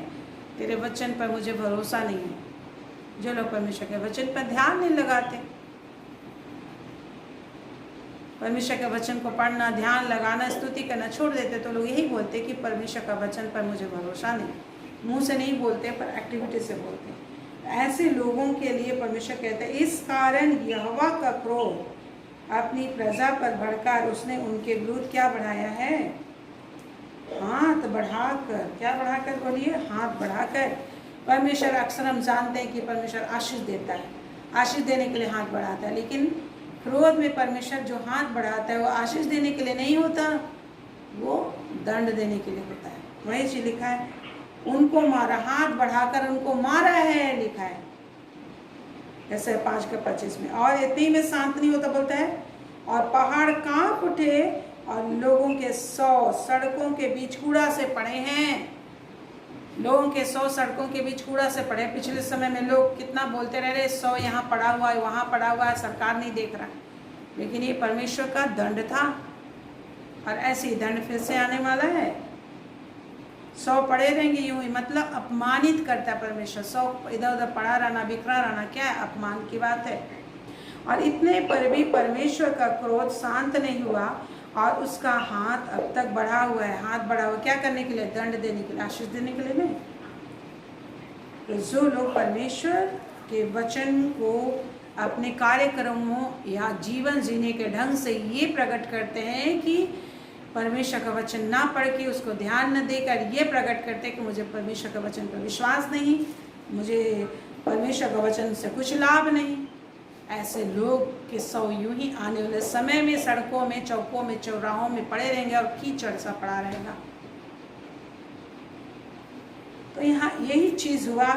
[SPEAKER 1] तेरे वचन पर मुझे भरोसा नहीं है। जो लोग परमेश्वर के वचन पर ध्यान नहीं लगाते, परमेश्वर के वचन को पढ़ना, ध्यान लगाना, स्तुति करना छोड़ देते, तो लोग यही बोलते कि परमेश्वर का वचन पर मुझे भरोसा नहीं। मुंह से नहीं बोलते पर एक्टिविटी से बोलते। ऐसे लोगों के लिए परमेश्वर कहते हैं, इस कारण यहोवा का क्रोध अपनी प्रजा पर भड़कर उसने उनके विरुद्ध क्या बढ़ाया है? हाथ बढ़ाकर। क्या बढ़ाकर? बोलिए, हाथ बढ़ाकर। परमेश्वर, अक्सर हम जानते हैं कि परमेश्वर आशीष देता है, आशीष देने के लिए हाथ बढ़ाता है, लेकिन क्रोध में परमेश्वर जो हाथ बढ़ाता है वो आशीष देने के लिए नहीं होता, वो दंड देने के लिए होता है। वही चीज लिखा है, उनको मारा, हाथ बढ़ाकर उनको मारा है, लिखा है ऐसे 5:25 में। और इतनी में शांत नहीं होता, बोलता है और पहाड़ कांप उठे और लोगों के 100 सड़कों के बीच कूड़ा से पड़े हैं। लोगों के 100 सड़कों के बीच कूड़ा से पड़े। पिछले समय में लोग कितना बोलते रह रहे, 100 यहाँ पड़ा हुआ है, वहाँ पड़ा हुआ है, सरकार नहीं देख रहा है, लेकिन ये परमेश्वर का दंड था और ऐसे ही दंड फिर से आने वाला है। 100 पड़े रहेंगे यूं ही, मतलब अपमानित करता है परमेश्वर। 100 इधर उधर पड़ा रहना, बिखरा रहना क्या है? अपमान की बात है। और इतने पर भी परमेश्वर का क्रोध शांत नहीं हुआ और उसका हाथ अब तक बढ़ा हुआ है। हाथ बढ़ा हुआ क्या करने के लिए? दंड देने के लिए, आशीष देने के लिए नहीं। तो जो लोग परमेश्वर के वचन को अपने कार्यक्रमों या जीवन जीने के ढंग से ये प्रकट करते हैं कि परमेश्वर का वचन ना पढ़ के उसको ध्यान न देकर ये प्रकट करते हैं कि मुझे परमेश्वर का वचन पर विश्वास नहीं, मुझे परमेश्वर का वचन से कुछ लाभ नहीं, ऐसे लोग के 100 यूं ही आने वाले समय में सड़कों में, चौकों में, चौराहों में पड़े रहेंगे और कीचड़ सा पड़ा रहेगा। तो यहाँ यही चीज़ हुआ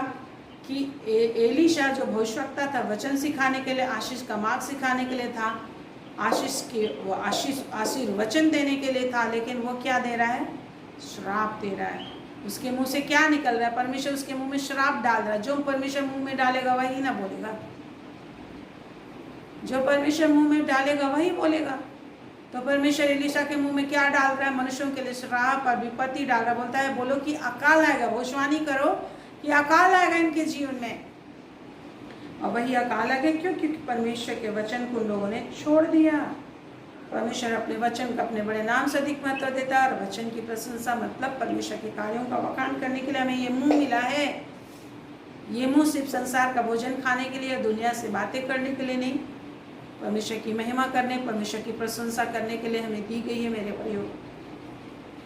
[SPEAKER 1] कि एलीशा जो भविष्यवक्ता था, वचन सिखाने के लिए, आशीष का मार्ग सिखाने के लिए था, वो आशीर्वचन देने के लिए था, लेकिन वो क्या दे रहा है? श्राप दे रहा है। उसके मुंह से क्या निकल रहा है? परमेश्वर उसके मुंह में श्राप डाल रहा है। जो परमेश्वर मुंह में डालेगा वही ना बोलेगा, जो परमेश्वर मुंह में डालेगा वही बोलेगा। तो परमेश्वर एलीशा के मुंह में क्या डाल रहा है? मनुष्यों के लिए श्राप और विपत्ति डाल रहा है। बोलता है बोलो कि अकाल आएगा, भविष्यवाणी करो कि अकाल आएगा इनके जीवन में। और वही अकाल आ गया क्यों? क्योंकि परमेश्वर के वचन को लोगों ने छोड़ दिया। परमेश्वर अपने वचन का अपने बड़े नाम से अधिक महत्व देता है, और वचन की प्रशंसा मतलब परमेश्वर के कार्यों का बखान करने के लिए हमें ये मुंह मिला है। ये मुंह सिर्फ संसार का भोजन खाने के लिए, दुनिया से बातें करने के लिए नहीं, परमेश्वर की महिमा करने, परमेश्वर की प्रशंसा करने के लिए हमें दी गई है मेरे भाइयों।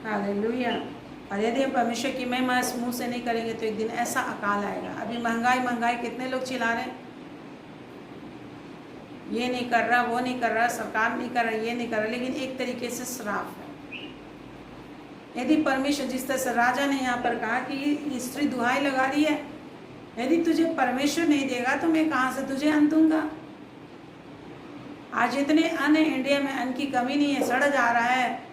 [SPEAKER 1] हालेलुया। और यदि हम परमेश्वर की महिमा इस मुंह से नहीं करेंगे तो एक दिन ऐसा अकाल आएगा। अभी महंगाई कितने लोग चिल्ला रहे हैं, ये नहीं कर रहा, वो नहीं कर रहा, सरकार नहीं कर रहा, ये नहीं कर रहा, लेकिन एक तरीके से श्राप है। यदि परमेश्वर, जिस तरह से राजा ने यहाँ पर कहा कि ये स्त्री दुहाई लगा रही है, यदि तुझे परमेश्वर नहीं देगा तो मैं कहाँ से तुझे अन्न दूंगा। आज इतने अन्न इंडिया में, अन्न की कमी नहीं है, सड़ जा रहा है,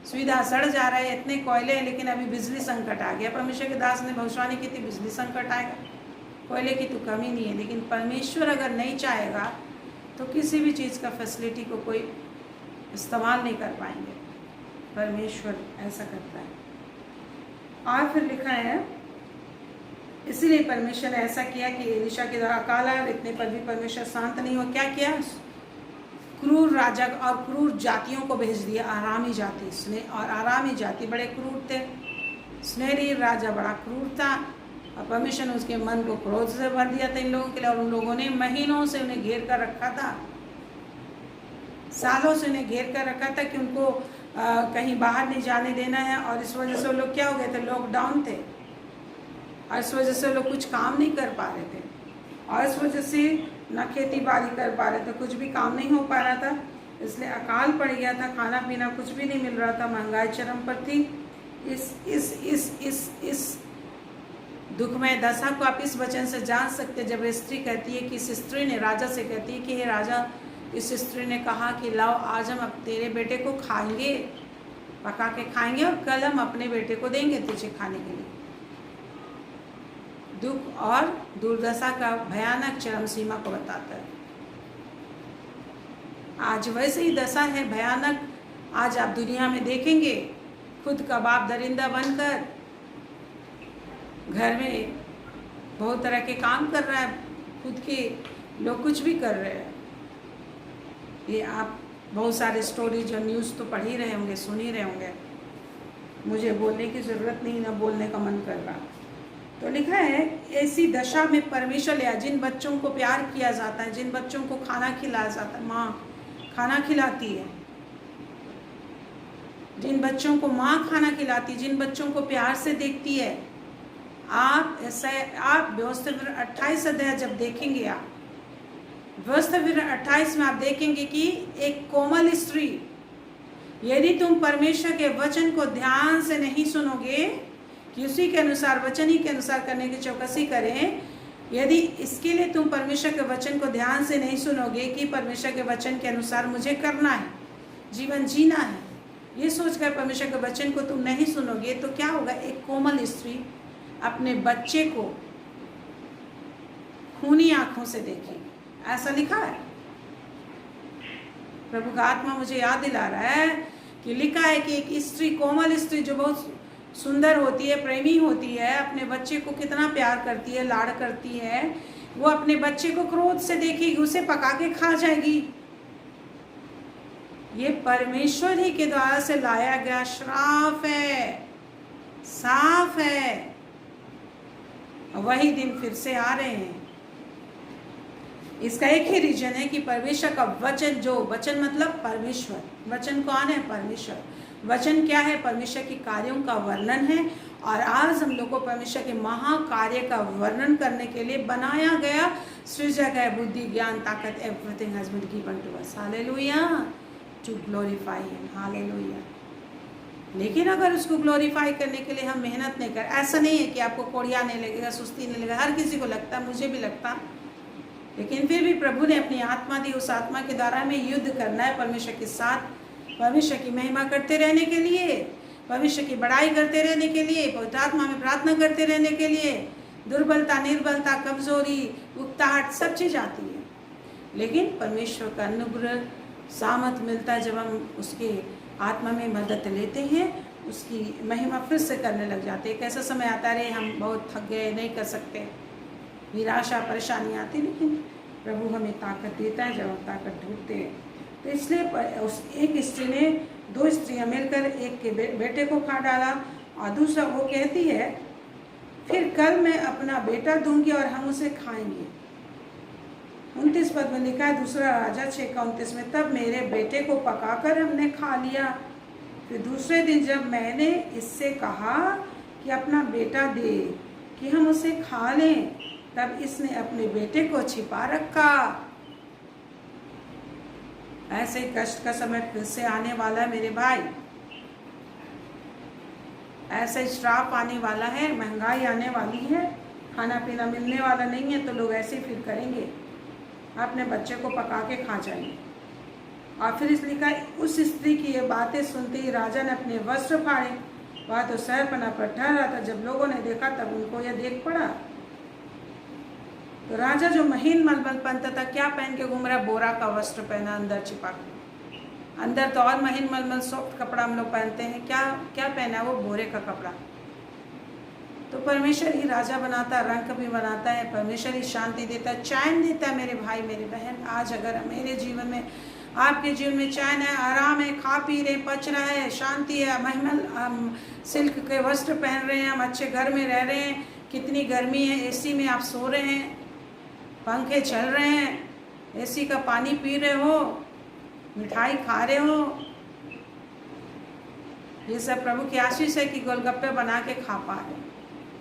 [SPEAKER 1] सुविधा सड़ जा रहा है, इतने कोयले हैं, लेकिन अभी बिजली संकट आ गया। परमेश्वर के दास ने भविष्यवाणी की थी बिजली संकट आएगा, कोयले की तो कमी नहीं है। लेकिन परमेश्वर अगर नहीं चाहेगा तो किसी भी चीज़ का फैसिलिटी को कोई इस्तेमाल नहीं कर पाएंगे। परमेश्वर ऐसा करता है। और फिर लिखा है, इसीलिए परमेश्वर ने ऐसा किया कि एलीशा के द्वारा अकाल आया, इतने पर भी परमेश्वर शांत नहीं हुआ। क्या किया? क्रूर राजा और क्रूर जातियों को भेज दिया। आरामी जाति, और आरामी जाति बड़े क्रूर थे। स्नेरीर राजा बड़ा क्रूर था, और परमेश्वर ने उसके मन को क्रोध से भर दिया था इन लोगों के लिए। और उन लोगों ने महीनों से उन्हें घेर कर रखा था, सालों से उन्हें घेर कर रखा था कि उनको कहीं बाहर नहीं जाने देना है। और इस वजह से वो लोग क्या हो गए थे? लॉकडाउन थे, और इस वजह से वो लोग कुछ काम नहीं कर पा रहे थे, और इस वजह से ना खेती बाड़ी कर पा रहे थे, कुछ भी काम नहीं हो पा रहा था। इसलिए अकाल पड़ गया था, खाना पीना कुछ भी नहीं मिल रहा था, महंगाई चरम पर थी। इस दुखमय दशा को आप इस वचन से जान सकते, जब स्त्री कहती है कि इस स्त्री ने राजा से कहती है कि हे राजा, इस स्त्री ने कहा कि लाओ आज हम तेरे बेटे को खाएंगे, पका के खाएंगे, और कल हम अपने बेटे को देंगे तुझे खाने के लिए। दुख और दुर्दशा का भयानक चरम सीमा को बताता है। आज वैसे ही दशा है भयानक। आज आप दुनिया में देखेंगे, खुद का बाप दरिंदा बनकर घर में बहुत तरह के काम कर रहा है, खुद के लोग कुछ भी कर रहे हैं। ये आप बहुत सारे स्टोरीज और न्यूज़ तो पढ़ ही रहे होंगे, सुन ही रहे होंगे, मुझे बोलने की ज़रूरत नहीं, ना बोलने का मन कर रहा। तो लिखा है, ऐसी दशा में परमेश्वर या जिन बच्चों को प्यार किया जाता है, जिन बच्चों को खाना खिलाया जाता है, माँ खाना खिलाती है, जिन बच्चों को माँ खाना खिलाती है, जिन बच्चों को प्यार से देखती है। आप व्यवस्था 28 अध्याय जब देखेंगे, आप व्यवस्था 28 में आप देखेंगे कि एक कोमल स्त्री, यदि तुम परमेश्वर के वचन को ध्यान से नहीं सुनोगे कि उसी के अनुसार, वचन ही के अनुसार करने की चौकसी करें, यदि इसके लिए तुम परमेश्वर के वचन को ध्यान से नहीं सुनोगे कि परमेश्वर के वचन के अनुसार मुझे करना है, जीवन जीना है, ये सोचकर परमेश्वर के वचन को तुम नहीं सुनोगे, तो क्या होगा? एक कोमल स्त्री अपने बच्चे को खूनी आंखों से देखेगी, ऐसा लिखा है। प्रभु का आत्मा मुझे याद दिला रहा है कि लिखा है कि एक स्त्री, कोमल स्त्री जो बहुत सुंदर होती है, प्रेमी होती है, अपने बच्चे को कितना प्यार करती है, लाड़ करती है, वो अपने बच्चे को क्रोध से देखेगी, उसे पका के खा जाएगी। ये परमेश्वर ही के द्वारा से लाया गया श्राप है, साफ है। वही दिन फिर से आ रहे हैं। इसका एक ही रीजन है कि परमेश्वर का वचन, जो वचन मतलब परमेश्वर, वचन कौन है? परमेश्वर। वचन क्या है? परमेश्वर के कार्यों का वर्णन है। और आज हम लोग को परमेश्वर के महाकार्य का वर्णन करने के लिए बनाया गया, सृजा गया बुद्धि, ज्ञान, ताकत, everything has been given to us, hallelujah, to glorify him, hallelujah. लेकिन अगर उसको ग्लोरीफाई करने के लिए हम मेहनत नहीं कर, ऐसा नहीं है कि आपको कोड़िया नहीं लगेगा, सुस्ती नहीं लगेगा, हर किसी को लगता, मुझे भी लगता, लेकिन फिर भी प्रभु ने अपनी आत्मा दी, उस आत्मा के द्वारा हमें युद्ध करना है परमेश्वर के साथ, परमेश्वर की महिमा करते रहने के लिए, परमेश्वर की बड़ाई करते रहने के लिए, पवित्र आत्मा में प्रार्थना करते रहने के लिए। दुर्बलता, निर्बलता, कमजोरी, उकताहट सब चीज आती है, लेकिन परमेश्वर का अनुग्रह सामर्थ मिलता है जब हम उसके आत्मा में मदद लेते हैं, उसकी महिमा फिर से करने लग जाते हैं। कैसा समय आता है, हम बहुत थक गए, नहीं कर सकते, निराशा, परेशानी आती, लेकिन प्रभु हमें ताकत देता है जब हम ताकत ढूंढते हैं। तो इसलिए उस एक स्त्री ने, दो स्त्रियां मिलकर एक के बेटे को खा डाला, और दूसरा वो कहती है फिर कल मैं अपना बेटा दूंगी और हम उसे खाएंगे। 29 पद में लिखा है, दूसरा राजा 6:29 में, तब मेरे बेटे को पकाकर हमने खा लिया। फिर दूसरे दिन जब मैंने इससे कहा कि अपना बेटा दे कि हम उसे खा लें, तब इसने अपने बेटे को छिपा रखा। ऐसे कष्ट का समय फिर से आने वाला है मेरे भाई, ऐसे श्राप आने वाला है, महंगाई आने वाली है, खाना पीना मिलने वाला नहीं है, तो लोग ऐसे फिर करेंगे, अपने बच्चे को पका के खा जाएंगे। और फिर इसलिए कहा, उस स्त्री की ये बातें सुनते ही राजा ने अपने वस्त्र फाड़े। वह तो शहरपना पर ठहरा था, जब लोगों ने देखा तब उनको यह देख पड़ा। तो राजा जो महीन मलमल पहनता था, क्या पहन के घूम रहा? बोरा का वस्त्र पहना, अंदर छिपा के। अंदर तो और महीन मलमल सॉफ्ट कपड़ा हम लोग पहनते हैं, क्या क्या पहना है? वो बोरे का कपड़ा। तो परमेश्वर ही राजा बनाता है, रंग भी बनाता है, परमेश्वर ही शांति देता है, चैन देता है। मेरे भाई, मेरे बहन, आज अगर मेरे जीवन में, आपके जीवन में चैन है, आराम है, खा पी रहे, पच रहा है, शांति है, महमल हम सिल्क के वस्त्र पहन रहे हैं, हम अच्छे घर में रह रहे हैं, कितनी गर्मी है, एसी में आप सो रहे हैं, पंखे चल रहे हैं, एसी का पानी पी रहे हो, मिठाई खा रहे हो, ये सब प्रभु की आशीष है कि गोलगप्पे बना के खा पा रहे हो,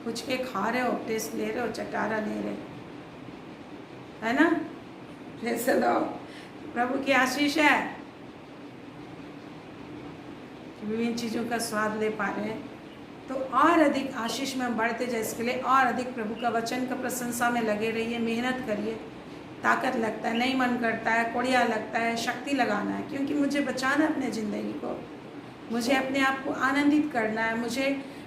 [SPEAKER 1] कुछ के खा रहे हो, टेस्ट ले रहे हो, चटारा ले रहे, है ना? जैसे लोग प्रभु की आशीष है, विभिन्न चीज़ों का स्वाद ले पा रहे हैं। तो और अधिक आशीष में हम बढ़ते जाए, इसके लिए और अधिक प्रभु का वचन का प्रशंसा में लगे रहिए, मेहनत करिए। ताकत लगता है, नहीं मन करता है, कोड़िया लगता है, शक्ति लगाना है, क्योंकि मुझे बचाना है अपने ज़िंदगी को, मुझे अपने आप को आनंदित करना है,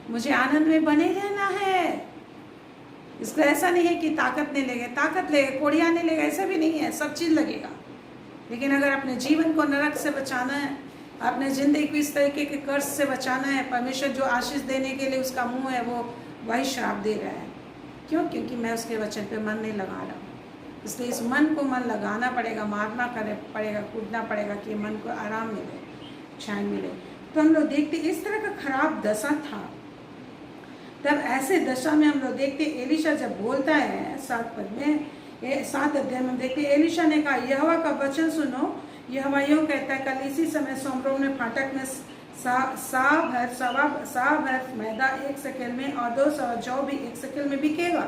[SPEAKER 1] मुझे आनंद में बने रहना है। इसको ऐसा नहीं है कि ताकत नहीं लगेगा, ताकत लगेगा, कोड़िया नहीं लगेगा, ऐसा भी नहीं है, सब चीज़ लगेगा। लेकिन अगर अपने जीवन को नरक से बचाना है, अपने ज़िंदगी को इस तरीके के कर्ज से बचाना है, परमेश्वर जो आशीष देने के लिए उसका मुंह है, वो वही श्राप दे रहा है। क्यों? क्योंकि मैं उसके वचन पे मन नहीं लगा रहा हूँ। इसलिए इस मन को मन लगाना पड़ेगा, मारना पड़ेगा, कूदना पड़ेगा कि मन को आराम मिले, चैन मिले। तो हम लोग देखते इस तरह का खराब दशा था। तब ऐसे दशा में हम लोग देखते एलीशा जब बोलता है 7 पद में, 7 अध्याय में देखते एलीशा ने कहा, यहोवा का वचन सुनो, यहोवा यूँ कहता है, कल इसी समय सोमरोन में फाटक में सवा भर मैदा 1 शेकेल में और 2 सवा जौ भी 1 शेकेल में बिकेगा।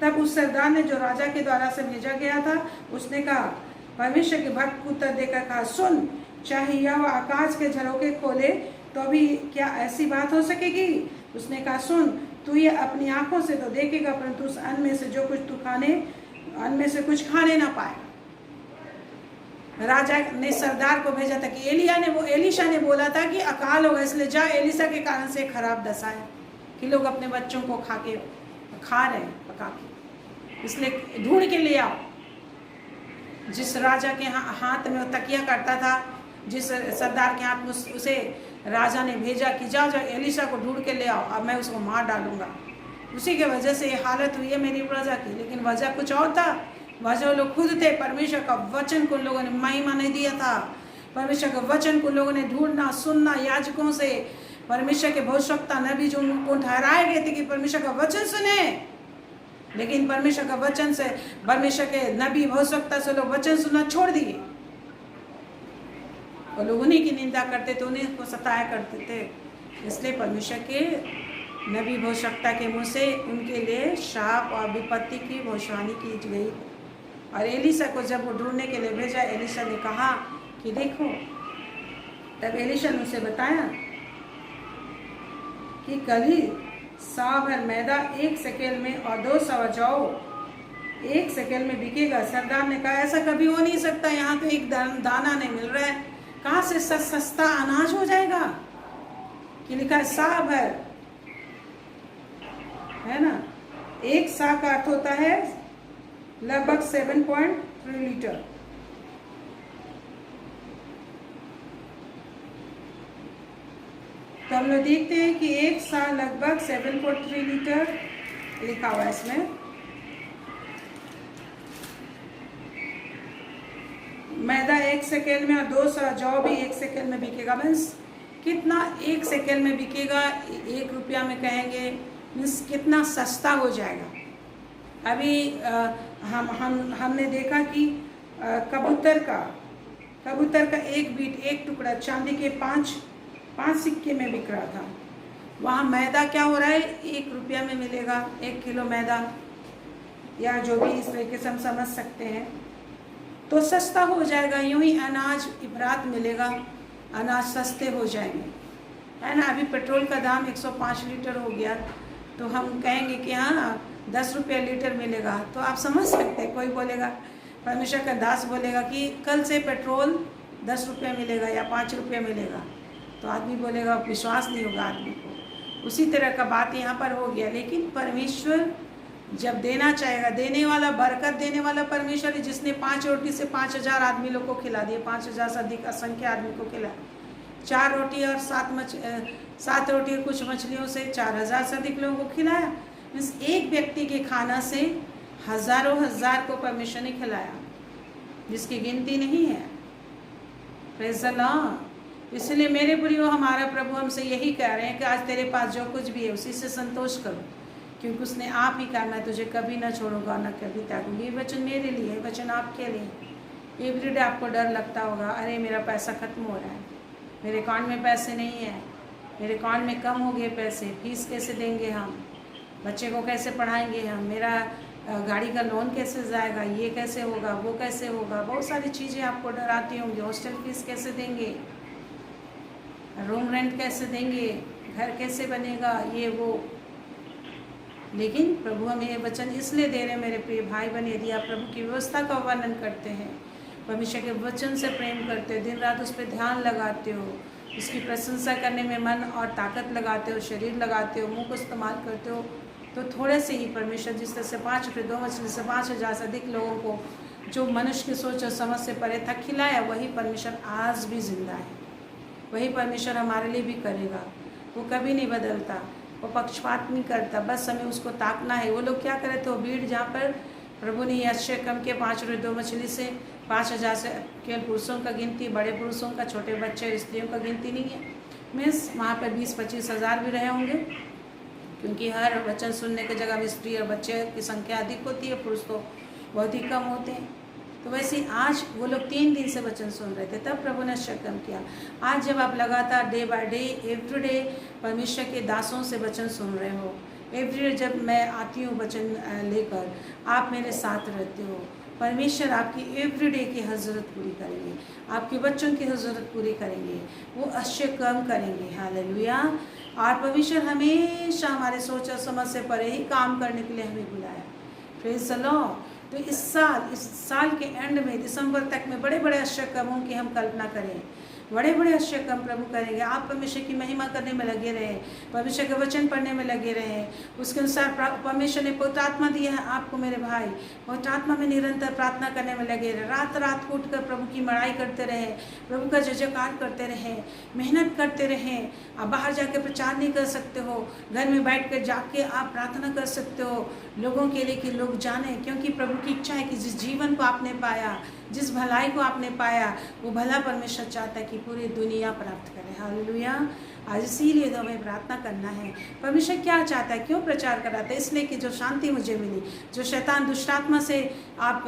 [SPEAKER 1] तब उस सरदार ने, जो राजा के द्वारा से भेजा गया था, उसने कहा, परमेश्वर के भक्त को उत्तर देकर कहा, सुन, चाहे यहोवा आकाश के झरोखे खोले तो भी क्या ऐसी बात हो सकेगी? उसने कहा, सुन, तू ये अपनी आंखों से तो देखेगा, परंतु उस अन्न में से जो कुछ तू अन्न में से कुछ खाने ना पाएगा। राजा ने सरदार को भेजा था कि एलीशा ने बोला था कि अकाल होगा, इसलिए जा, एलीशा के कारण से खराब दशा है कि लोग अपने बच्चों को खा रहे हैं पका के, इसलिए ढूंढ के ले आओ। जिस राजा के हाथ में वो तकिया करता था, जिस सरदार के हाथ में उसे राजा ने भेजा कि जाओ जाओ एलिशा को ढूंढ के ले आओ, अब मैं उसको मार डालूंगा। उसी के वजह से ये हालत हुई है मेरी प्रजा की। लेकिन वजह कुछ और था, वजह लोग खुद थे। परमेश्वर का वचन को लोगों ने महिमा नहीं दिया था। परमेश्वर के वचन को लोगों ने ढूंढना सुनना याजकों से, परमेश्वर के भविष्यवक्ता नबी जो उनको ठहराए गए थे कि परमेश्वर का वचन सुने, लेकिन परमेश्वर का वचन से, परमेश्वर के नबी भविष्यवक्ता से लोग वचन सुनना छोड़ दिए और लोग उन्हीं की निंदा करते थे, उन्हीं को सताया करते थे। इसलिए परमेश्वर के नबी भविष्यवक्ता के मुँह से उनके लिए शाप और विपत्ति की भविष्यवाणी की गई। और एलिशा को जब वो ढूंढने के लिए भेजा, एलिशा ने कहा कि देखो, तब एलिशा ने उसे बताया कि कल ही 100 भर मैदा 1 शेकेल में और 2 सवा जौ 1 शेकेल में बिकेगा। सरदार ने कहा ऐसा कभी हो नहीं सकता, यहाँ तो एक दाना नहीं मिल रहा है, कहाँ से सस्ता अनाज हो जाएगा। कि लिखा है 100 भर, है ना। 1 सा का अर्थ होता है लगभग 7.3 लीटर। तो हम लोग देखते हैं कि 1 सा लगभग 7.3 लीटर लिखा हुआ है इसमें। मैदा 1 शेकेल में और 2 सवा जौ भी 1 शेकेल में बिकेगा। मीन्स कितना 1 शेकेल में बिकेगा, 1 रुपया में कहेंगे, मीन्स कितना सस्ता हो जाएगा। अभी हमने देखा कि कबूतर का एक बीट, एक टुकड़ा चांदी के 5 सिक्के में बिक रहा था। वहाँ मैदा क्या हो रहा है, 1 रुपया में मिलेगा 1 किलो मैदा, या जो भी इस तरीके से हम समझ सकते हैं। तो सस्ता हो जाएगा। यूं ही अनाज इबरात मिलेगा, अनाज सस्ते हो जाएंगे, है ना। अभी पेट्रोल का दाम 105 लीटर हो गया, तो हम कहेंगे कि हाँ 10 रुपया लीटर मिलेगा। तो आप समझ सकते हैं, कोई बोलेगा, परमेश्वर का दास बोलेगा कि कल से पेट्रोल 10 रुपया मिलेगा या 5 रुपया मिलेगा, तो आदमी बोलेगा, विश्वास नहीं होगा आदमी को। उसी तरह का बात यहाँ पर हो गया। लेकिन परमेश्वर जब देना चाहेगा, देने वाला, बरकत देने वाला परमेश्वर है, जिसने 5 रोटी से 5000 आदमी लोग को खिला दिए, 5000 से अधिक असंख्य आदमी को खिलाया। 4 रोटी और 7 रोटी और कुछ मछलियों से 4000 से अधिक लोगों को खिलाया। मीन्स एक व्यक्ति के खाना से हजारों हजार को परमेश्वर ने खिलाया, जिसकी गिनती नहीं है। Praise the Lord. इसलिए मेरे प्रियो, हमारा प्रभु हमसे यही कह रहे हैं कि आज तेरे पास जो कुछ भी है उसी से संतोष करो, क्योंकि उसने आप ही कहा, मैं तुझे कभी ना छोड़ूंगा ना कभी त्यागूंगी। ये वचन मेरे लिए, वचन आपके लिए। एवरीडे आपको डर लगता होगा, अरे मेरा पैसा खत्म हो रहा है, मेरे अकाउंट में पैसे नहीं है, मेरे अकाउंट में कम हो गए पैसे, फीस कैसे देंगे हम, बच्चे को कैसे पढ़ाएंगे हम, मेरा गाड़ी का लोन कैसे जाएगा, ये कैसे होगा, वो कैसे होगा। बहुत सारी चीज़ें आपको डराती होंगी। हॉस्टल फीस कैसे देंगे, रूम रेंट कैसे देंगे, घर कैसे बनेगा, ये वो। लेकिन प्रभु हमें ये वचन इसलिए दे रहे हैं मेरे प्रिय भाई बहन, यदि आप प्रभु की व्यवस्था का वर्णन करते हैं, परमेश्वर के वचन से प्रेम करते हो, दिन रात उस पर ध्यान लगाते हो, उसकी प्रशंसा करने में मन और ताकत लगाते हो, शरीर लगाते हो, मुंह को इस्तेमाल करते हो, तो थोड़े से ही परमेश्वर जिस तरह से 5 रुपये 2 मछली से 5000 से अधिक लोगों को, जो मनुष्य की सोच और समझ से परे था, खिलाया, वही परमेश्वर आज भी जिंदा है। वही परमेश्वर हमारे लिए भी करेगा। वो कभी नहीं बदलता, वो पक्षपात नहीं करता, बस हमें उसको ताकना है। वो लोग क्या करे थे, वो भीड़ जहाँ पर प्रभु ने अच्छे कम के 5 रुपये 2 मछली से 5000 से केवल पुरुषों का गिनती, बड़े पुरुषों का, छोटे बच्चे स्त्रियों का गिनती नहीं है। मीन्स वहाँ पर 20-25 हज़ार भी रहे होंगे, क्योंकि हर वचन सुनने की जगह में स्त्री और बच्चे की संख्या अधिक होती है, पुरुष तो बहुत ही कम होते हैं। तो वैसे ही आज वो लोग 3 दिन से वचन सुन रहे थे, तब प्रभु ने शक्म किया। आज जब आप लगातार डे बाय डे, एवरीडे परमेश्वर के दासों से वचन सुन रहे हो, एवरीडे जब मैं आती हूँ वचन लेकर, आप मेरे साथ रहते हो, परमेश्वर आपकी एवरीडे की हर ज़रूरत पूरी करेंगे, आपके बच्चों की हर ज़रूरत पूरी करेंगे, वो अच्छे काम करेंगे। हालेलुया। और परमेश्वर हमेशा हमारे सोच और समझ से परे ही काम करने के लिए हमें बुलाया। Praise the Lord. तो इस साल के एंड में, दिसंबर तक में बड़े बड़े आश्चर्य कर्मों की हम कल्पना करें। बड़े बड़े आश्चर्य काम प्रभु करेंगे। आप परमेश्वर की महिमा करने में लगे रहे, परमेश्वर के वचन पढ़ने में लगे रहे, उसके अनुसार परमेश्वर ने पवित्र आत्मा दिया है आपको मेरे भाई, पवित्र आत्मा में निरंतर प्रार्थना करने में लगे रहे, रात रात को उठकर प्रभु की बड़ाई करते रहे, प्रभु का जय जयकार करते रहे, मेहनत करते रहे। आप बाहर जाके प्रचार नहीं कर सकते हो, घर में बैठ कर जाके आप प्रार्थना कर सकते हो लोगों के लिए कि लोग जाने, क्योंकि प्रभु की इच्छा है कि जिस जीवन को आपने पाया, जिस भलाई को आपने पाया, वो भला परमेश्वर चाहता है कि पूरी दुनिया प्राप्त करे। हालेलुया। आज इसीलिए तो हमें प्रार्थना करना है। परमेश्वर क्या चाहता है, क्यों प्रचार कराता है? इसलिए कि जो शांति मुझे मिली, जो शैतान दुष्टात्मा से आप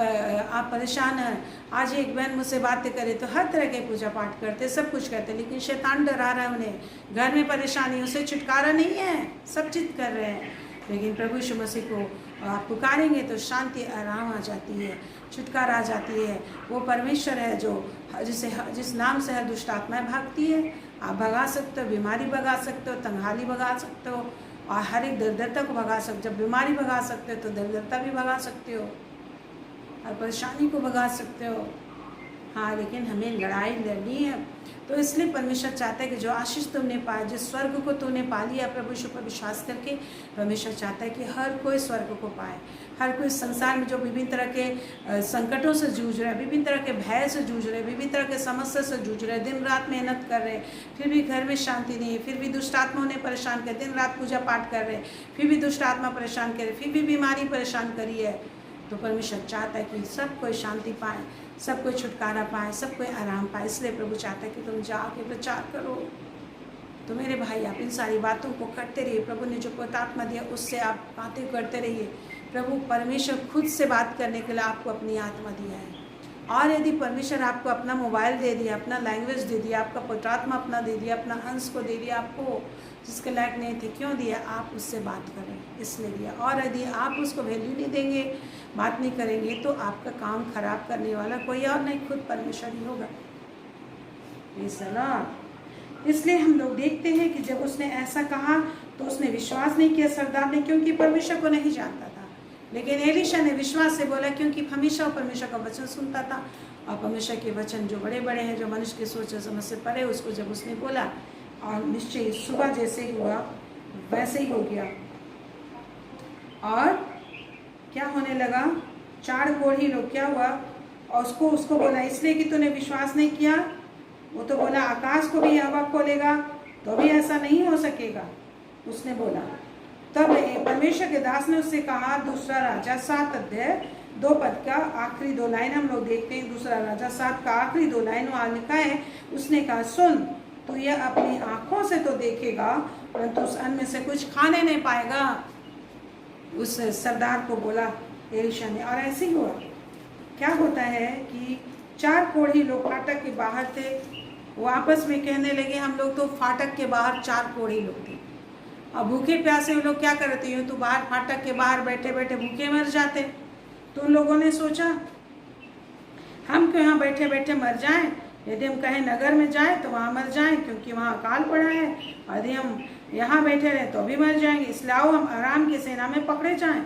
[SPEAKER 1] परेशान हैं। आज एक बहन मुझसे बातें करे तो हर तरह के पूजा पाठ करते, सब कुछ करते, लेकिन शैतान डरा रहा है उन्हें, घर में परेशानियों से छुटकारा नहीं है, सब चीज कर रहे हैं। लेकिन प्रभु यीशु मसीह को आप पुकारेंगे तो शांति आराम आ जाती है, छुटकारा आ जाती है। वो परमेश्वर है जो जिस नाम से हर दुष्ट आत्माएं भागती है। आप भगा सकते हो, बीमारी भगा सकते हो, तंगहाली भगा सकते हो, और हर एक दरिद्रता को भगा सकते हो। जब बीमारी भगा सकते हो तो दरिद्रता भी भगा सकते हो, और परेशानी को भगा सकते हो। हाँ, लेकिन हमें लड़ाई लड़नी है। तो इसलिए परमेश्वर चाहता है कि जो आशीष तुमने पाया, जिस स्वर्ग को तुमने पा लिया प्रभु यीशु पर विश्वास करके, परमेश्वर चाहता है कि हर कोई स्वर्ग को पाए। हर कोई संसार में जो विभिन्न तरह के संकटों से जूझ रहे हैं, विभिन्न तरह के भय से जूझ रहे हैं, विभिन्न तरह के समस्या से जूझ रहे हैं, दिन रात मेहनत कर रहे हैं, फिर भी घर में शांति नहीं है, फिर भी दुष्ट आत्मा उन्हें परेशान कर, दिन रात पूजा पाठ कर रहे हैं, फिर भी दुष्ट आत्मा परेशान करे, फिर भी बीमारी परेशान करी है। तो परमेश्वर चाहता है कि सब कोई शांति पाए, सब कोई छुटकारा पाए, सब कोई आराम पाए। इसलिए प्रभु चाहता है कि तुम जाके प्रचार करो। तो मेरे भाई, आप इन सारी बातों को करते रहिए। प्रभु ने जो पवित्र आत्मा दिया उससे आप बातें करते रहिए। प्रभु परमेश्वर खुद से बात करने के लिए आपको अपनी आत्मा दिया है। और यदि परमेश्वर आपको अपना मोबाइल दे दिया, अपना लैंग्वेज दे दिया, आपका पवित्र आत्मा अपना दे दिया, अपना अंश को दे दिया आपको, जिसके लायक नहीं थे, क्यों दिया? आप उससे बात करें, इसलिए दिया। और यदि आप उसको वैल्यू नहीं देंगे, बात नहीं करेंगे, तो आपका काम खराब करने वाला कोई और नहीं, खुद परमेश्वर ही होगा। इसलिए हम लोग देखते हैं कि जब उसने ऐसा कहा तो उसने विश्वास नहीं किया सरदार ने, क्योंकि परमेश्वर को नहीं जानता था। लेकिन एलीशा ने विश्वास से बोला, क्योंकि हमेशा परमेश्वर का वचन सुनता था, और परमेश्वर के वचन जो बड़े बड़े हैं, जो मनुष्य की सोच समझ से परे, उसको जब उसने बोला, और निश्चय सुबह जैसे ही हुआ वैसे ही हो गया। और क्या होने लगा? 4 कोढ़ी लोग, क्या हुआ? और उसको बोला, इसलिए कि तूने विश्वास नहीं किया। वो तो बोला आकाश को भी हवा खोलेगा, तो भी ऐसा नहीं हो सकेगा, उसने बोला। तब परमेश्वर के दास ने उससे कहा, दूसरा राजा 7 अध्याय 2 पद का आखिरी 2 लाइन हम लोग देखते हैं। दूसरा राजा 7 का आखिरी 2 लाइन वहाँ लिखा है, उसने कहा, सुन, तो यह अपनी आंखों से तो देखेगा, परंतु उस अन्न में से कुछ खाने नहीं पाएगा। उस सरदार को बोला एलीशा ने, और ऐसे ही हुआ। क्या होता है कि 4 कोढ़ी लोग फाटक के बाहर थे, वो आपस में कहने लगे, हम लोग तो फाटक के बाहर 4 कोढ़ी लोग थे, अब भूखे प्यासे वो लोग क्या करते हैं, तो बाहर फाटक के बाहर बैठे बैठे भूखे मर जाते। तो उन लोगों ने सोचा, हम क्यों यहाँ बैठे बैठे मर जाएं, यदि हम कहें नगर में जाएं तो वहाँ मर जाएं, क्योंकि वहाँ अकाल पड़ा है, यदि हम यहाँ बैठे रहे तो भी मर जाएंगे। इसलिए आओ हम आराम की सेना में पकड़े जाएं।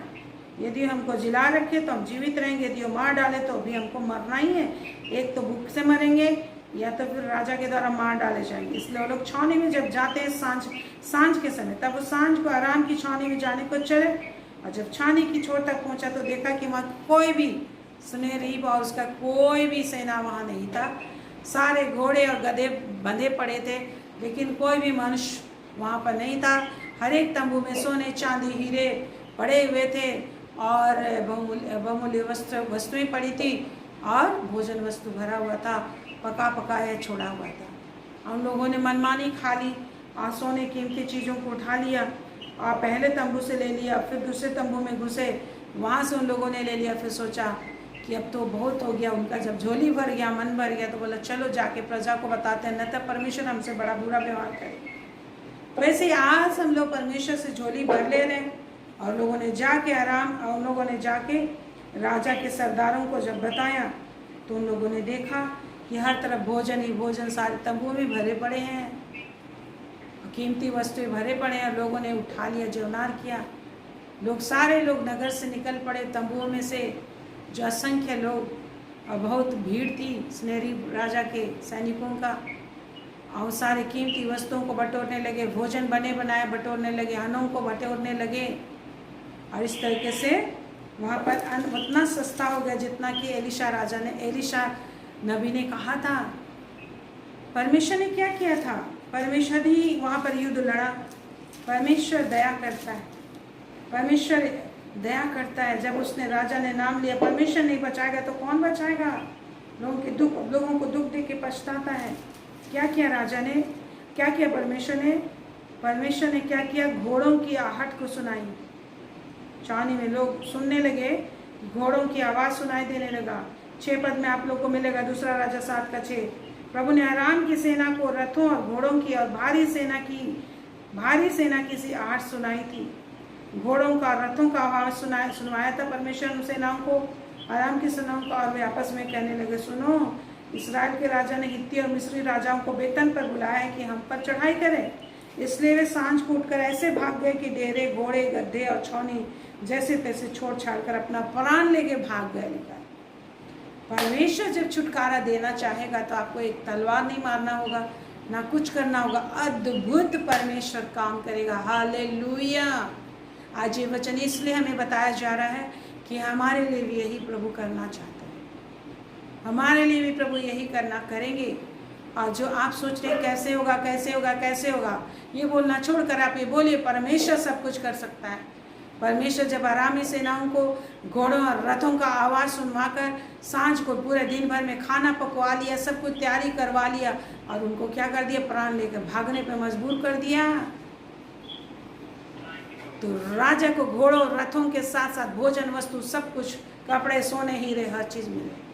[SPEAKER 1] यदि हमको जिला रखे तो हम जीवित रहेंगे, यदि वो मार डाले तो भी हमको मरना ही है, एक तो भूख से मरेंगे या तो फिर राजा के द्वारा मार डाले जाएंगे। इसलिए वो लोग छावनी में जब जाते हैं सांझ के समय, तब वो सांझ को आराम की छावनी में जाने को चले, और जब छावनी की छोर तक पहुंचा तो देखा कि वहाँ कोई भी सुनहरीब और उसका कोई भी सेना वहाँ नहीं था। सारे घोड़े और गधे बंधे पड़े थे, लेकिन कोई भी मनुष्य वहाँ पर नहीं था। हर एक तंबू में सोने चांदी हीरे पड़े हुए थे, और बहुमूल्य वस्तुएं पड़ी थी, और भोजन वस्तु भरा हुआ था, पका पकाया छोड़ा हुआ था। हम लोगों ने मनमानी खा ली, और सोने कीमती चीज़ों को उठा लिया, और पहले तंबू से ले लिया, फिर दूसरे तंबू में घुसे, वहाँ से उन लोगों ने ले लिया। फिर सोचा कि अब तो बहुत हो गया उनका, जब झोली भर गया, मन भर गया, तो बोला चलो जाके प्रजा को बताते हैं, न तो परमेश्वर हमसे बड़ा बुरा व्यवहार करे। वैसे ही आज हम लोग परमेश्वर से झोली भर ले रहे हैं, और लोगों ने जाके और उन लोगों ने जाके राजा के सरदारों को जब बताया, तो उन लोगों ने देखा कि हर तरफ भोजन ही भोजन, सारे तंबू भी भरे पड़े हैं, कीमती वस्तुएं भरे पड़े हैं। लोगों ने उठा लिया, जीवनार किया। सारे लोग नगर से निकल पड़े, तंबुओं में से जो असंख्य लोग, और बहुत भीड़ थी सुनहरी राजा के सैनिकों का, और सारे कीमती वस्तुओं को बटोरने लगे, भोजन बने बनाए बटोरने लगे, अन्नों को बटोरने लगे। और इस तरीके से वहाँ पर अन्न उतना सस्ता हो गया जितना कि एलिशा नबी ने कहा था। परमेश्वर ने क्या किया था? परमेश्वर ही वहाँ पर युद्ध लड़ा। परमेश्वर दया करता है, परमेश्वर दया करता है। जब उसने राजा ने नाम लिया, परमेश्वर नहीं बचाएगा तो कौन बचाएगा? लोगों को दुख दे के पछताता है। क्या किया राजा ने, क्या किया परमेश्वर ने क्या किया? घोड़ों की आहट को सुनाई। चांदी में लोग सुनने लगे, घोड़ों की आवाज़ सुनाई देने लगा। 6 पद में आप लोग को मिलेगा, दूसरा राजा 7 का 6। प्रभु ने अराम की सेना को रथों और घोड़ों की और भारी सेना की सी आहट सुनाई थी। घोड़ों का, रथों का आवाज सुनवाया था परमेश्वर उन सेनाओं को, अराम की सेनाओं को। और वे आपस में कहने लगे, सुनो, इस्राएल के राजा ने हित्ती और मिस्री राजाओं को वेतन पर बुलाया है कि हम पर चढ़ाई करें। इसलिए वे सांझ को उठकर ऐसे भाग गए कि डेरे, घोड़े, गड्ढे और छौनी जैसे तैसे छोड़ छाड़ कर अपना प्राण लेके भाग गए। परमेश्वर जब छुटकारा देना चाहेगा तो आपको एक तलवार नहीं मारना होगा, ना कुछ करना होगा। अद्भुत परमेश्वर काम करेगा। हालेलुया। आज ये वचन इसलिए हमें बताया जा रहा है कि हमारे लिए भी यही प्रभु करना चाहता है, हमारे लिए भी प्रभु यही करेंगे। और जो आप सोच रहे कैसे होगा, ये बोलना छोड़कर आप ये बोलिए, परमेश्वर सब कुछ कर सकता है। परमेश्वर जब आरामी सेनाओं को घोड़ों और रथों का आवाज़ सुनवाकर सांझ को पूरे दिन भर में खाना पकवा लिया, सब कुछ तैयारी करवा लिया और उनको क्या कर दिया? प्राण लेकर भागने पे मजबूर कर दिया। तो राजा को घोड़ों रथों के साथ साथ भोजन वस्तु सब कुछ, कपड़े, सोने, हीरे, हर चीज़ मिले।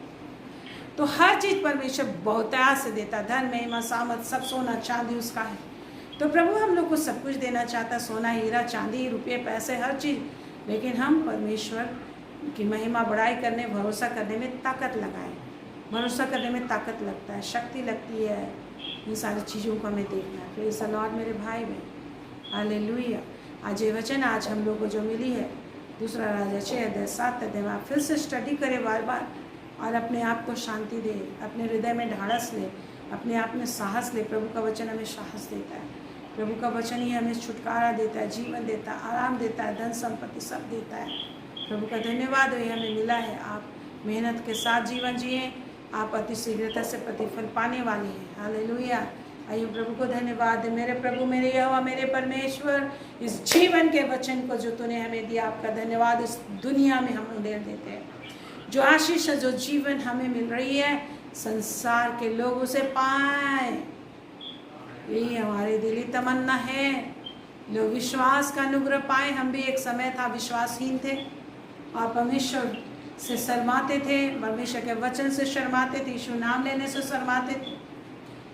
[SPEAKER 1] तो हर चीज़ परमेश्वर बहुतायत से देता। धन, महिमा, सामर्थ, सब सोना चांदी उसका है। तो प्रभु हम लोग को सब कुछ देना चाहता, सोना, हीरा, चांदी, रुपये, पैसे, हर चीज़। लेकिन हम परमेश्वर की महिमा बढ़ाई करने, भरोसा करने में ताकत लगाएं। भरोसा करने में ताकत लगता है, शक्ति लगती है। इन सारी चीज़ों को हमें देखना है। प्रेज़ द लॉर्ड मेरे भाई बहन, हालेलुया। आज ये वचन आज हम लोग को जो मिली है, दूसरा राजा 6:7 में आप फिर से स्टडी करें बार बार और अपने आप को शांति दे, अपने हृदय में ढाढ़स ले, अपने आप में साहस ले। प्रभु का वचन हमें साहस देता है, प्रभु का वचन ही हमें छुटकारा देता है, जीवन देता है, आराम देता है, धन संपत्ति सब देता है। प्रभु का धन्यवाद ये हमें मिला है। आप मेहनत के साथ जीवन जिए, आप अति शीघ्रता से प्रतिफल पाने वाले हैं। हालेलुया। आइए प्रभु को धन्यवाद दे। मेरे प्रभु, मेरे यहोवा, मेरे परमेश्वर, इस जीवन के वचन को जो तूने हमें दिया, आपका धन्यवाद। इस दुनिया में हम उड़ेल देते हैं जो आशीष है, जो जीवन हमें मिल रही है, संसार के लोग उसे पाएं, यही हमारी दिली तमन्ना है। लोग विश्वास का अनुग्रह पाए। हम भी एक समय था विश्वासहीन थे और परमेश्वर से शर्माते थे, परमेश्वर के वचन से शर्माते थे, यीशु नाम लेने से शर्माते थे,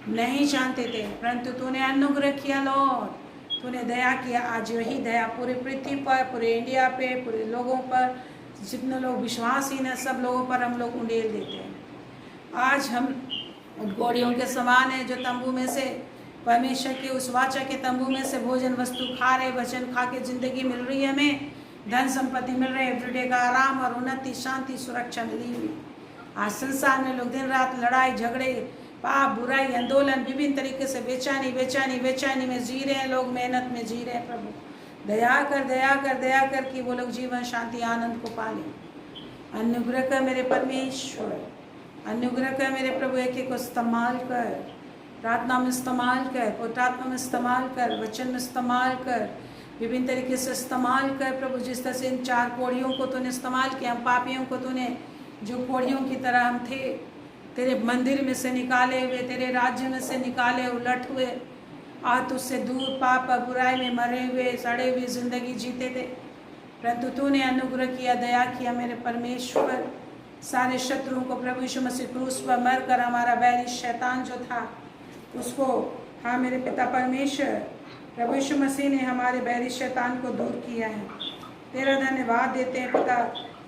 [SPEAKER 1] नहीं जानते थे। परंतु तूने अनुग्रह किया लॉर्ड, तूने दया किया। आज वही दया पूरी पृथ्वी पर, पूरे इंडिया पे, पूरे लोगों पर, जितने लोग विश्वासहीन हैं सब लोगों पर हम लोग उंडेल देते हैं। आज हम घोड़ियों के समान हैं जो तंबू में से, परमेश्वर के उस वाचा के तंबू में से भोजन वस्तु खा रहे, वचन खा के जिंदगी मिल रही है, हमें धन संपत्ति मिल रही है, एवरीडे का आराम और उन्नति, शांति, सुरक्षा मिली हुई। आज संसार में लोग दिन रात लड़ाई झगड़े, पाप, बुराई, आंदोलन, विभिन्न तरीके से बेचैनी में जी रहे हैं लोग, मेहनत में जी रहे हैं। प्रभु दया कर कि वो लोग जीवन, शांति, आनंद को पाले। अनुग्रह कर मेरे परमेश्वर, अनुग्रह कर मेरे प्रभु। एक को इस्तेमाल कर, प्रार्थना में इस्तेमाल कर, पवित्रात्मा में इस्तेमाल कर, वचन में इस्तेमाल कर, विभिन्न तरीके से इस्तेमाल कर प्रभु। जिस तरह से इन 4 कोड़ियों को तूने इस्तेमाल किया, हम पापियों को तूने जो कोड़ियों की तरह हम थे, तेरे मंदिर में से निकाले हुए, तेरे राज्य में से निकाले, उलट हुए और तुझसे दूर पाप और बुराई में मरे हुए, सड़े हुए जिंदगी जीते थे। परंतु तूने अनुग्रह किया, दया किया मेरे परमेश्वर। सारे शत्रुओं को प्रभु यीशु मसीह क्रूस पर मर कर, हमारा बैरी शैतान जो था उसको, हाँ मेरे पिता परमेश्वर, प्रभु यीशु मसीह ने हमारे बैरी शैतान को दूर किया है। तेरा धन्यवाद देते हैं पिता।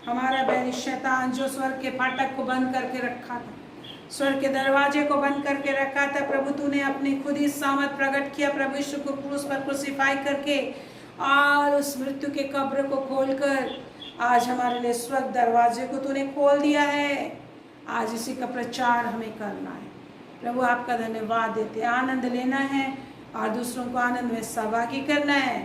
[SPEAKER 1] हमारा बैरी शैतान जो स्वर्ग के फाटक को बंद करके रखा था, स्वर्ग के दरवाजे को बंद करके रखा था, प्रभु तूने अपनी खुद ही सामर्थ प्रकट किया प्रभु यीशु को क्रूस पर क्रूसीफाई करके, और उस मृत्यु के कब्र को खोलकर आज हमारे लिए स्वर्ग दरवाजे को तूने खोल दिया है। आज इसी का प्रचार हमें करना है। प्रभु आपका धन्यवाद देते हैं। आनंद लेना है और दूसरों को आनंद में सहभागी करना है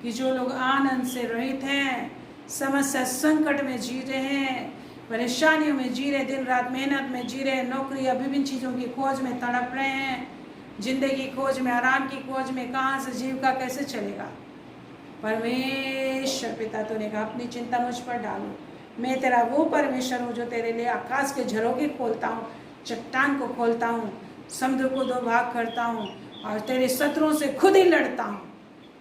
[SPEAKER 1] कि जो लोग आनंद से रहित हैं, समस्या संकट में जी रहे हैं, परेशानियों में जी रहे, दिन रात मेहनत में जी रहे, नौकरी या विभिन्न चीज़ों की खोज में तड़प रहे हैं, जिंदगी की खोज में, आराम की खोज में, कहाँ से जीविका कैसे चलेगा। परमेश्वर पिता तूने कहा अपनी चिंता मुझ पर डालो, मैं तेरा वो परमेश्वर हूँ जो तेरे लिए आकाश के झरोखे खोलता हूँ, चट्टान को खोलता हूँ, समुद्र को दो भाग करता हूँ और तेरे शत्रुओं से खुद ही लड़ता हूँ।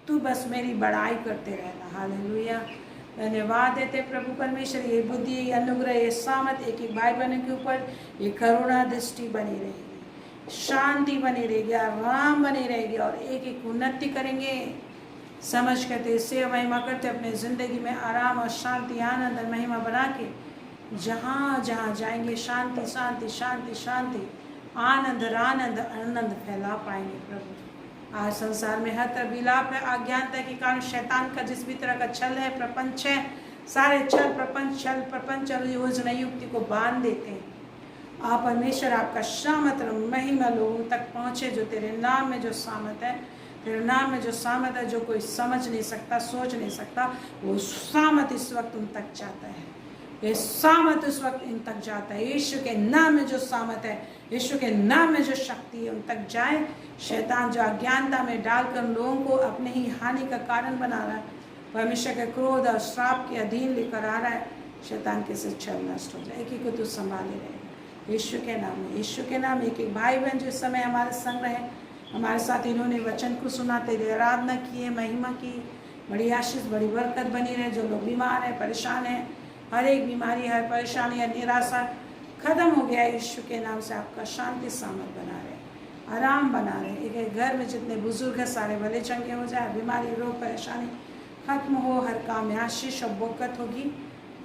[SPEAKER 1] तू बस मेरी बड़ाई करते रहना। हालेलुया। धन्यवाद देते प्रभु परमेश्वर, ये बुद्धि, ये अनुग्रह, ये सामत एक एक भाई बहनों के ऊपर ये करुणा दृष्टि बनी रहेगी, शांति बनी रहेगी, आराम बनी रहेगी और एक एक उन्नति करेंगे। समझ करते सेवा महिमा करते अपने ज़िंदगी में आराम और शांति, आनंद और महिमा बना के जहाँ जहाँ जाएंगे शांति शांति शांति शांति, आनंद आनंद आनंद फैला पाएंगे। प्रभु आज संसार में हर तरह विलाप है, अज्ञानता के कारण शैतान का जिस भी तरह का छल है, प्रपंच है, सारे छल प्रपंच योजना युक्ति को बांध देते हैं। आप परमेश्वर आपका सामत महिमा लोगों तक पहुँचे, जो तेरे नाम में जो सामत है, तेरे नाम में जो सामत है, जो कोई समझ नहीं सकता, सोच नहीं सकता, वो सामत इस वक्त उन तक जाता है। ये सामत इस वक्त इन तक जाता है। यीशु के नाम में जो सामत है, यीशु के नाम में जो शक्ति है, उन तक जाए। शैतान जो अज्ञानता में डालकर लोगों को अपने ही हानि का कारण बना रहा है, परमेश्वर के क्रोध और श्राप के अधीन लेकर आ रहा है, शैतान के से छल नष्ट हो जाए। एक ही को तू संभाले रहे यीशु के नाम में, यीशु के नाम। एक एक भाई बहन जो इस समय हमारे संग रहे, हमारे साथ इन्होंने वचन को सुना, तेरी आराधना की है, महिमा की, बड़ी आशीष बड़ी बरकत बनी रहे। जो लोग बीमार हैं, परेशान हैं, हर एक बीमारी, हर परेशानी, हर निराशा खत्म हो गया यीशु के नाम से। आपका शांति सामत बना रहे, आराम बना रहे। एक एक घर में जितने बुजुर्ग हैं सारे भले चंगे हो जाए, बीमारी रोग परेशानी खत्म हो, हर काम में आशीष और बरकत होगी।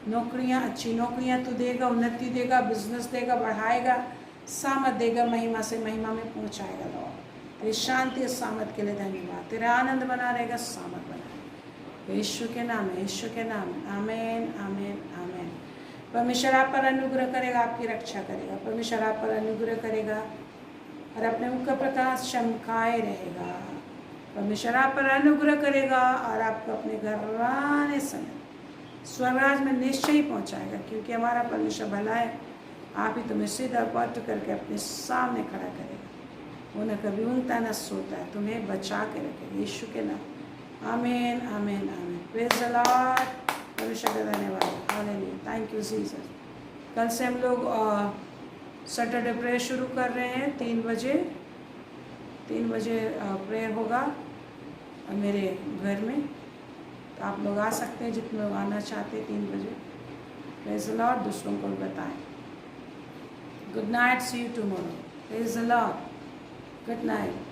[SPEAKER 1] नौकरियां, अच्छी नौकरियां तो देगा, उन्नति देगा, बिजनेस देगा, बढ़ाएगा, सामत देगा, महिमा से महिमा में पहुंचाएगा। लॉर्ड तेरी शांति और सामत के लिए धन्यवाद। तेरा आनंद बना रहेगा, सामत बना रहेगा, यीशु के नाम है, यीशु के नाम है। आमीन आमीन आमीन। परमेश्वर आप पर अनुग्रह करेगा, आपकी रक्षा करेगा। परमेश्वर आप पर अनुग्रह करेगा और अपने मुख का प्रकाश चमकाए रहेगा। परमेश्वर आप पर अनुग्रह करेगा और आपको अपने घर आने समय स्वर्गराज में निश्चय ही पहुँचाएगा, क्योंकि हमारा परमेश्वर भला है। आप ही तुम्हें सीधा पट करके अपने सामने खड़ा करेगा। वो न कभी ऊँगता न सोता है, तुम्हें बचा के रखेगा, यीशु के नाम। आमीन आमीन आमीन। Praise the Lord. परमेश्वर का धन्यवाद। हालेलुया। Thank you Jesus. कल से हम लोग सैटरडे प्रेयर शुरू कर रहे हैं 3 बजे। 3 बजे प्रेयर होगा मेरे घर में, तो आप लोग आ सकते हैं, जितने लोग आना चाहते हैं 3 बजे। Praise the Lord. दूसरों को बताएं। Good night, see you tomorrow. Praise the Lord. Good night.